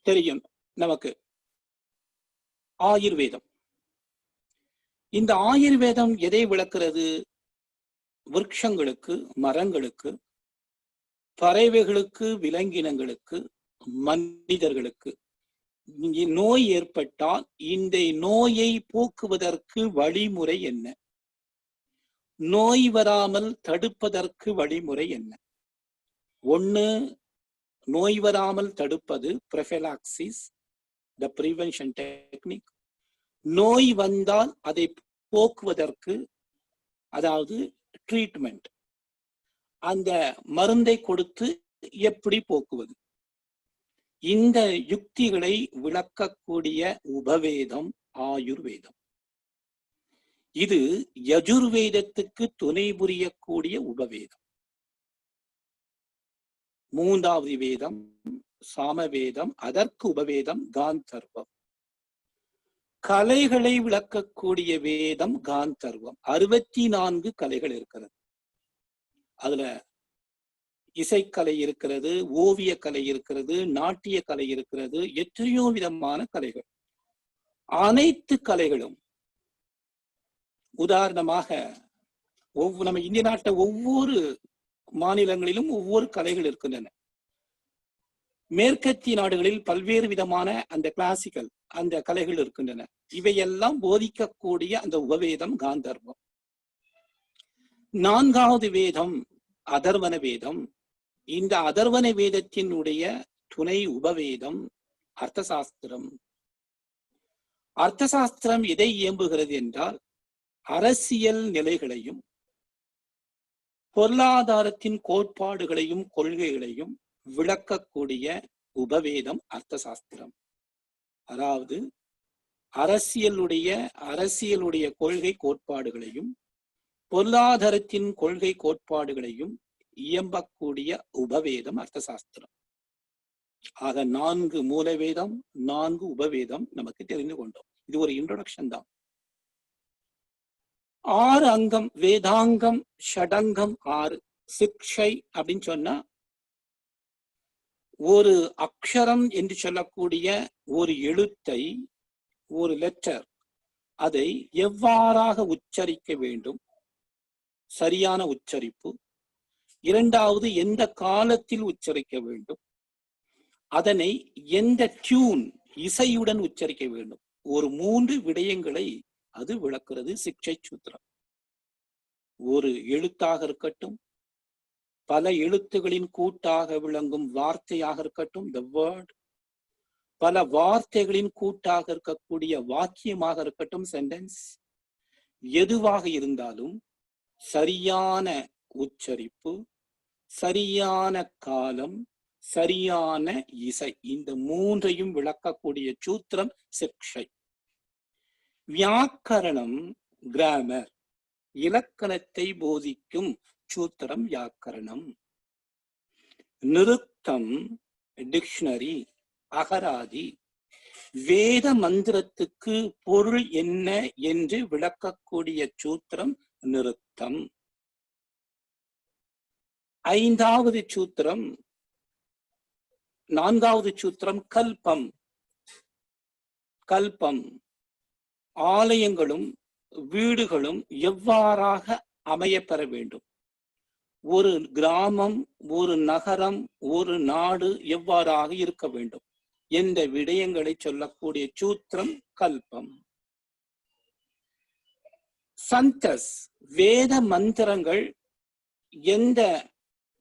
C: தெரியும் நமக்கு, ஆயுர்வேதம். இந்த ஆயுர்வேதம் எதை விளக்கிறது? விருட்சங்களுக்கு, மரங்களுக்கு, பறவைகளுக்கு, விலங்கினங்களுக்கு, மனிதர்களுக்கு நோய் ஏற்பட்டால் இந்த நோயை போக்குவதற்கு வழிமுறை என்ன? நோய் வராமல் தடுப்பதற்கு வழிமுறை என்ன? ஒண்ணு, நோய் வராமல் தடுப்பது ப்ரொஃபைலாக்சிஸ், த பிரிவென்ஷன் டெக்னிக். நோய் வந்தால் அதை போக்குவதற்கு, அதாவது ட்ரீட்மெண்ட், அந்த மருந்தை கொடுத்து எப்படி போக்குவது. இந்த யுக்திகளை விளக்கக்கூடிய உபவேதம் ஆயுர்வேதம். இது யஜுர்வேதத்துக்கு துணை புரியக்கூடிய உபவேதம். 3வது வேதம் சாமவேதம், அதற்கு உபவேதம் காந்தர்வம். கலைகளை விளக்கக்கூடிய வேதம் காந்தர்வம். 64 கலைகள் இருக்கிறது. அதுல இசைக்கலை இருக்கிறது, ஓவிய கலை இருக்கிறது, நாட்டிய கலை இருக்கிறது, எத்தனையோ விதமான கலைகள். அனைத்து கலைகளும், உதாரணமாக நம்ம இந்திய நாட்டை ஒவ்வொரு மாநிலங்களிலும் ஒவ்வொரு கலைகள் இருக்கின்றன. மேற்கத்திய நாடுகளில் பல்வேறு விதமான அந்த கிளாசிக்கல் அந்த கலைகள் இருக்கின்றன. இவையெல்லாம் போதிக்கக்கூடிய அந்த உபவேதம் காந்தர்வம். 4வது வேதம் அதர்வன வேதம். இந்த அதர்வன வேதத்தினுடைய துணை உபவேதம் அர்த்தசாஸ்திரம். அர்த்தசாஸ்திரம் எதை இயம்புகிறது என்றால், அரசியல் நிலைகளையும் பொருளாதாரத்தின் கோட்பாடுகளையும் கொள்கைகளையும் விளக்கக்கூடிய உபவேதம் அர்த்தசாஸ்திரம். அதாவது அரசியலுடைய கொள்கை கோட்பாடுகளையும் பொருளாதாரத்தின் கொள்கை கோட்பாடுகளையும் இயம்பக்கூடிய உபவேதம் அர்த்தசாஸ்திரம். ஆக 4 மூலவேதம், 4 உபவேதம் நமக்கு தெரிந்து கொண்டோம். இது ஒரு இன்ட்ரோடக்ஷன் தான். 6 அங்கம், வேதாங்கம், ஷடங்கம் 6. சிக்ஷை அப்படின்னு சொன்னா ஒரு அக்ஷரம் என்று சொல்லக்கூடிய ஒரு எழுத்தை, ஒரு லெட்டர், அதை எவ்வாறாக உச்சரிக்க வேண்டும், சரியான உச்சரிப்பு. 2வது, எந்த காலத்தில் உச்சரிக்க வேண்டும், அதனை எந்த டியூன், இசையுடன் உச்சரிக்க வேண்டும். ஒரு 3 விடயங்களை அது விளக்குறது சிக்ஷை சூத்திரம். ஒரு எழுத்தாக இருக்கட்டும், பல எழுத்துகளின் கூட்டாக விளங்கும் வார்த்தையாக இருக்கட்டும், த வேர்ட், பல வார்த்தைகளின் கூட்டாக இருக்கக்கூடிய வாக்கியமாக இருக்கட்டும், சென்டென்ஸ், எதுவாக இருந்தாலும் சரியான உச்சரிப்பு, சரியான காலம், சரியான இசை. இந்த மூன்றையும் விளக்கக்கூடிய சூத்திரம் சிக்ஷை. வியாக்கரணம் கிராமர், இலக்கணத்தை போதிக்கும் சூத்திரம் வியாக்கரணம். நிருத்தம் டிக்ஷனரி, அகராதி. வேத மந்திரத்துக்கு பொருள் என்ன என்று விளக்கக்கூடிய சூத்திரம் நிருத்தம். நான்காவது சூத்திரம் கல்பம். கல்பம் ஆலயங்களும் வீடுகளும் எவ்வாறாக அமையப்பெற வேண்டும், ஒரு கிராமம், ஒரு நகரம், ஒரு நாடு எவ்வாறாக இருக்க வேண்டும் என்ற விடயங்களை சொல்லக்கூடிய சூத்திரம் கல்பம். சந்தஸ், வேத மந்திரங்கள் எந்த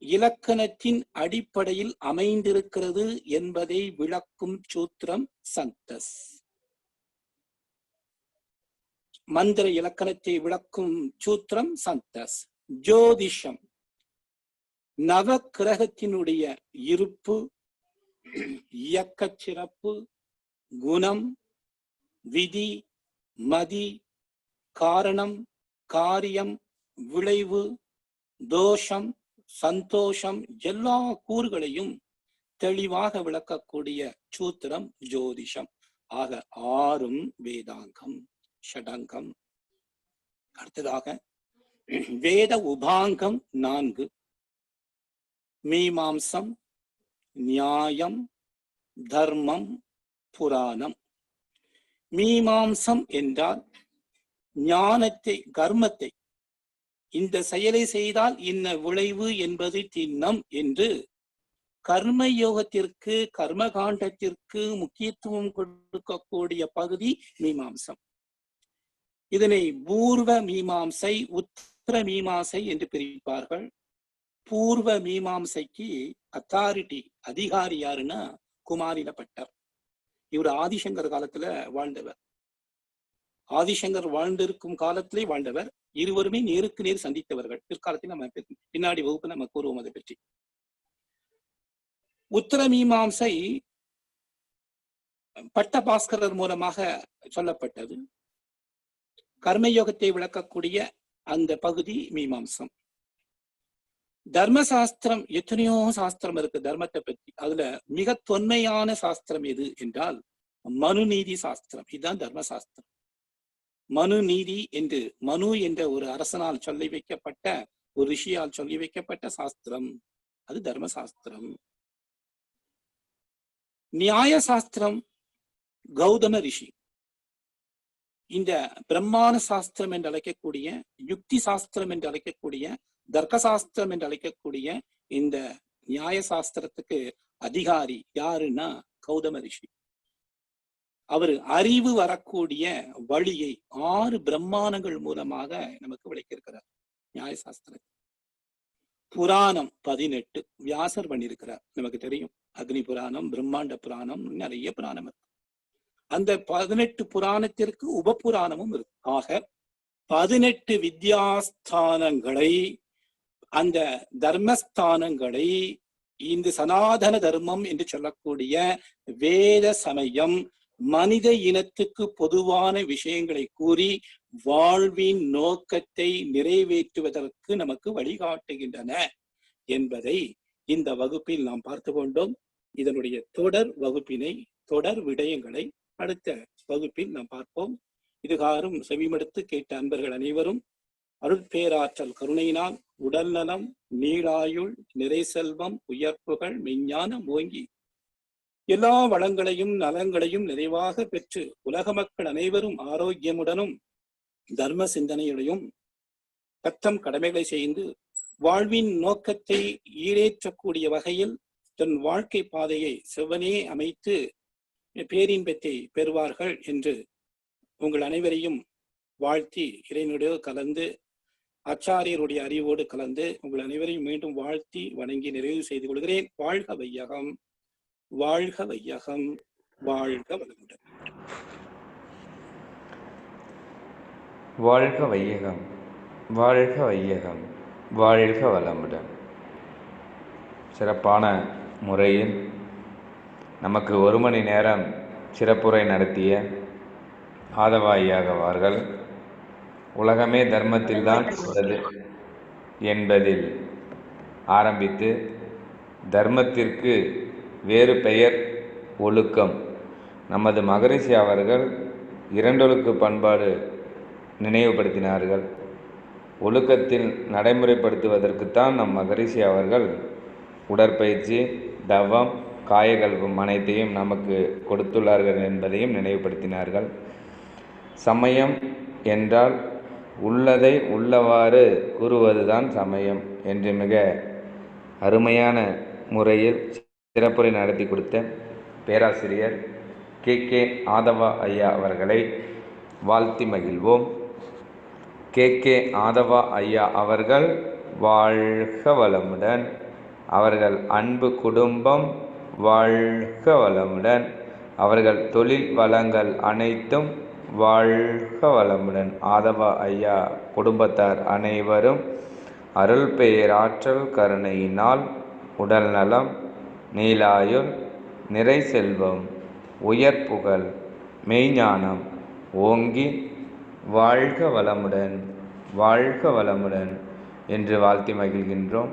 C: இலக்கணத்தின் அடிப்படையில் அமைந்திருக்கிறது என்பதை விளக்கும் சூத்திரம் சந்தஸ். மந்திர இலக்கணத்தை விளக்கும் சூத்திரம் சந்தஸ். ஜோதிஷம், நவ கிரகத்தினுடைய இருப்பு, இயக்கச் சிறப்பு, குணம், விதி, மதி, காரணம், காரியம், விளைவு, தோஷம், சந்தோஷம், எல்லா கூறுகளையும் தெளிவாக விளக்கக்கூடிய சூத்திரம் ஜோதிஷம். ஆக 6 வேதாங்கம், ஷடங்கம். அடுத்ததாக வேத உபாங்கம் 4. மீமாம்சம், நியாயம், தர்மம், புராணம். மீமாம்சம் என்றால் ஞானத்தை, கர்மத்தை, இந்த செயலை செய்தால் இன்ன விளைவு என்பது திண்ணம் என்று கர்மயோகத்திற்கு, கர்மகாண்டத்திற்கு முக்கியத்துவம் கொடுக்கக்கூடிய பகுதி மீமாம்சம். இதனை பூர்வ மீமாம்சை, உத்தர மீமாம்சை என்று பிரிப்பார்கள். பூர்வ மீமாம்சைக்கு அத்தாரிட்டி, அதிகாரி யாருன்னா குமாரில பட்டர். இவர் ஆதிசங்கர் காலத்துல வாழ்ந்தவர். ஆதிசங்கர் வாழ்ந்திருக்கும் காலத்திலே வாழ்ந்தவர். இருவருமே நேருக்கு நேர் சந்தித்தவர்கள். பிற்காலத்தில் நம்ம பின்னாடி வகுப்பு நம்ம கூறுவோம் அதை பற்றி. உத்தர மீமாம்சை பட்ட பாஸ்கரர் மூலமாக சொல்லப்பட்டது. கர்மயோகத்தை விளக்கக்கூடிய அந்த பகுதி மீமாம்சம். தர்மசாஸ்திரம், எத்தனையோ சாஸ்திரம் இருக்கு தர்மத்தை பற்றி. அதுல மிக தொன்மையான சாஸ்திரம் எது என்றால் மனு நீதி சாஸ்திரம். இதுதான் தர்மசாஸ்திரம். மனு நீதி என்று, மனு என்ற ஒரு அரசனால் சொல்லி வைக்கப்பட்ட, ஒரு ரிஷியால் சொல்லி வைக்கப்பட்ட சாஸ்திரம், அது தர்மசாஸ்திரம். நியாய சாஸ்திரம் கௌதம ரிஷி. இந்த பிரம்மாண சாஸ்திரம் என்று அழைக்கக்கூடிய, யுக்தி சாஸ்திரம் என்று அழைக்கக்கூடிய, தர்க்கசாஸ்திரம் என்று அழைக்கக்கூடிய இந்த நியாய சாஸ்திரத்துக்கு அதிகாரி யாருன்னா கௌதம ரிஷி. அவர் அறிவு வரக்கூடிய வழியை 6 பிரம்மாணங்கள் மூலமாக நமக்கு விளக்கியிருக்கிறார் நியாயசாஸ்திரம். புராணம் 18 வியாசர் பண்ணியிருக்கிறார். நமக்கு தெரியும், அக்னி புராணம், பிரம்மாண்ட புராணம், நிறைய புராணம் இருக்கு. அந்த 18 புராணத்திற்கு உபபுராணமும் இருக்கு. ஆக 18 வித்யாஸ்தானங்களை, அந்த தர்மஸ்தானங்களை இந்த சனாதன தர்மம் என்று சொல்லக்கூடிய வேத சமயம் மனித இனத்துக்கு பொதுவான விஷயங்களை கூறி வாழ்வின் நோக்கத்தை நிறைவேற்றுவதற்கு நமக்கு வழிகாட்டுகின்றன என்பதை இந்த வகுப்பில் நாம் பார்த்து கொண்டோம். இதனுடைய தொடர் வகுப்பினை, தொடர் விடயங்களை அடுத்த வகுப்பில் நாம் பார்ப்போம். இதுகாரும் செவிமடுத்து கேட்ட அன்பர்கள் அனைவரும் அருட்பேராற்றல் கருணையினால் உடல் நலம், நீளாயுள், நிறை செல்வம், உயர்ப்புகள், மெஞ்ஞானம் ஓங்கி எல்லா வளங்களையும் நலங்களையும் நிறைவாக பெற்று உலக மக்கள் அனைவரும் ஆரோக்கியமுடனும் தர்ம சிந்தனையுடையும் தத்தம் கடமைகளை செய்து வாழ்வின் நோக்கத்தை ஈடேற்றக்கூடிய வகையில் தன் வாழ்க்கை பாதையை செவ்வனே அமைத்து பேரின்பத்தை பெறுவார்கள் என்று உங்கள் அனைவரையும் வாழ்த்தி, இறைவனுடைய கலந்து, ஆச்சாரியருடைய அறிவோடு கலந்து உங்கள் அனைவரையும் மீண்டும் வாழ்த்தி வணங்கி நிறைவு செய்து கொள்கிறேன். வாழ்க வையகம், வாழ்க வையகம், வாழ்க வளமுடன்.
A: வாழ்க வையகம், வாழ்க வையகம், வாழ்க வளமுடன். சிறப்பான முறையில் நமக்கு 1 மணி நேரம் சிறப்புரை நடத்திய ஆதவ ஐயா அவர்கள் உலகமே தர்மத்தில்தான் உள்ளது என்பதில் ஆரம்பித்து தர்மத்திற்கு வேறு பெயர் ஒழுக்கம். நமது மகரிஷி அவர்கள் இரண்டொழுக்க பண்பாடு நினைவுபடுத்தினார்கள். ஒழுக்கத்தில் நடைமுறைப்படுத்துவதற்குத்தான் நம் மகரிஷி அவர்கள் உடற்பயிற்சி, தவம், காயகல்பம் அனைத்தையும் நமக்கு கொடுத்துள்ளார்கள் என்பதையும் நினைவுபடுத்தினார்கள். சமயம் என்றால் உள்ளதை உள்ளவாறு கூறுவதுதான் சமயம் என்று மிக அருமையான முறையில் சிறப்புரை நடத்தி கொடுத்த பேராசிரியர் கே ஆதவ ஐயா அவர்களை வாழ்த்தி மகிழ்வோம். கே ஆதவ ஐயா அவர்கள் வாழ்க வளமுடன். அவர்கள் அன்பு குடும்பம் வாழ்க வளமுடன். அவர்கள் தொழில் வளங்கள் அனைத்தும் வாழ்க வளமுடன். ஆதவ ஐயா குடும்பத்தார் அனைவரும் அருள் பேராற்றல் கருணையினால் உடல் நலம், நீலாயுள், நிறை செல்வம், உயர் புகழ், மெய்ஞானம் ஓங்கி வாழ்க வளமுடன், வாழ்க வளமுடன் என்று வாழ்த்தி மகிழ்கின்றோம்.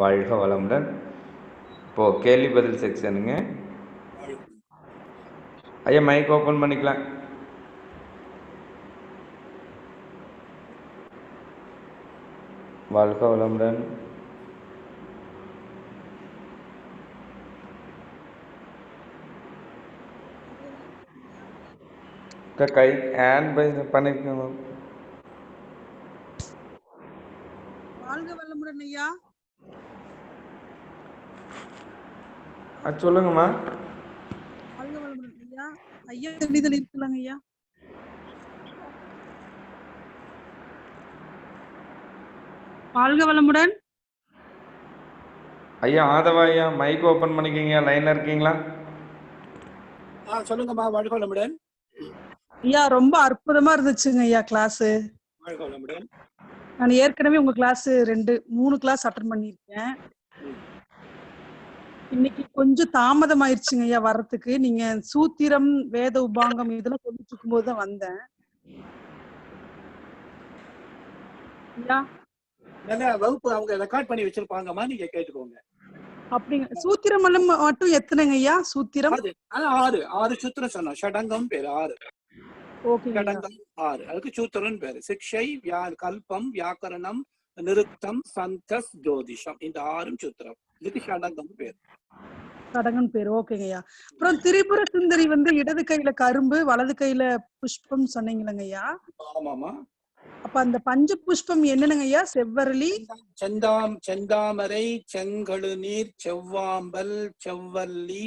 A: வாழ்க வளமுடன். இப்போது கேள்வி பதில் செக்ஷனுங்க. ஐயா மைக் ஓப்பன் பண்ணிக்கலாம். வாழ்க வளமுடன். கை ஹேண்ட் பை பண்ணிருக்கோம்.
D: வாழ்க வளமுடன் ஐயா.
A: சொல்லுங்கம்மா.
D: வாழ்க வளமுடன் ஐயா. ஐயா தெளிதல் இருக்குல்லங்க ஐயா. வாழ்க வளமுடன்.
A: ஐயா ஆதவ ஐயா மைக் ஓபன் பண்ணிக்கீங்க. லைன்ல இருக்கீங்களா?
C: சொல்லுங்கம்மா. வாழ்க வளமுடன்.
D: ஐயா ரொம்ப அற்புதமா இருந்துச்சுங்க ஐயா கிளாஸ்.
C: வாழ்க வளமுடன்.
D: நான் ஏற்கனவே உங்க கிளாஸ் 3 கிளாஸ் அட்டெண்ட் பண்ணிருக்கேன். இன்னைக்கு கொஞ்சம் தாமதம் ஆயிடுச்சுங்க ஐயா வர்றதுக்கு. நீங்க சூத்திரம், வேத உபாங்கம் இதெல்லாம் சொல்லிட்டு இருக்கும்போது தான் வந்தேன் ஐயா.
C: நல்ல வகுப்பு அவங்க ரெக்கார்ட் பண்ணி வச்சிருப்பாங்கம்மா, நீங்க கேட்டுக்கோங்க.
D: அப்படிங்க. சூத்திரம் மட்டும் எத்தனைங்க ஐயா? சூத்திரம்
C: 6 சூத்திரம் சொன்னோம். ஷடங்கம் பேரு 6.
D: ஓகே.
C: ஷடங்கம் 6. அதுக்கு சூத்திரன் பேரு. சிக்ஷை, கல்பம், வியாக்கரணம், நிருத்தம், சந்தஸ், ஜோதிஷம். இந்த 6 சூத்திரம். இதுக்கு ஷடங்கம் பேரு.
D: ஷடங்கம் பேரு. ஓகேங்க ஐயா. அப்புறம் திரிபுர சுந்தரி இடது கையில கரும்பு, வலது கையில புஷ்பம் சொன்னீங்களங்க ஐயா.
C: ஆமாமா.
D: அப்ப அந்த பஞ்ச புஷ்பம் என்னனுங்க ஐயா? செவ்வரளி,
C: செந்தாமரை, செங்கழு நீர், செவ்வாம்பல், செவ்வல்லி,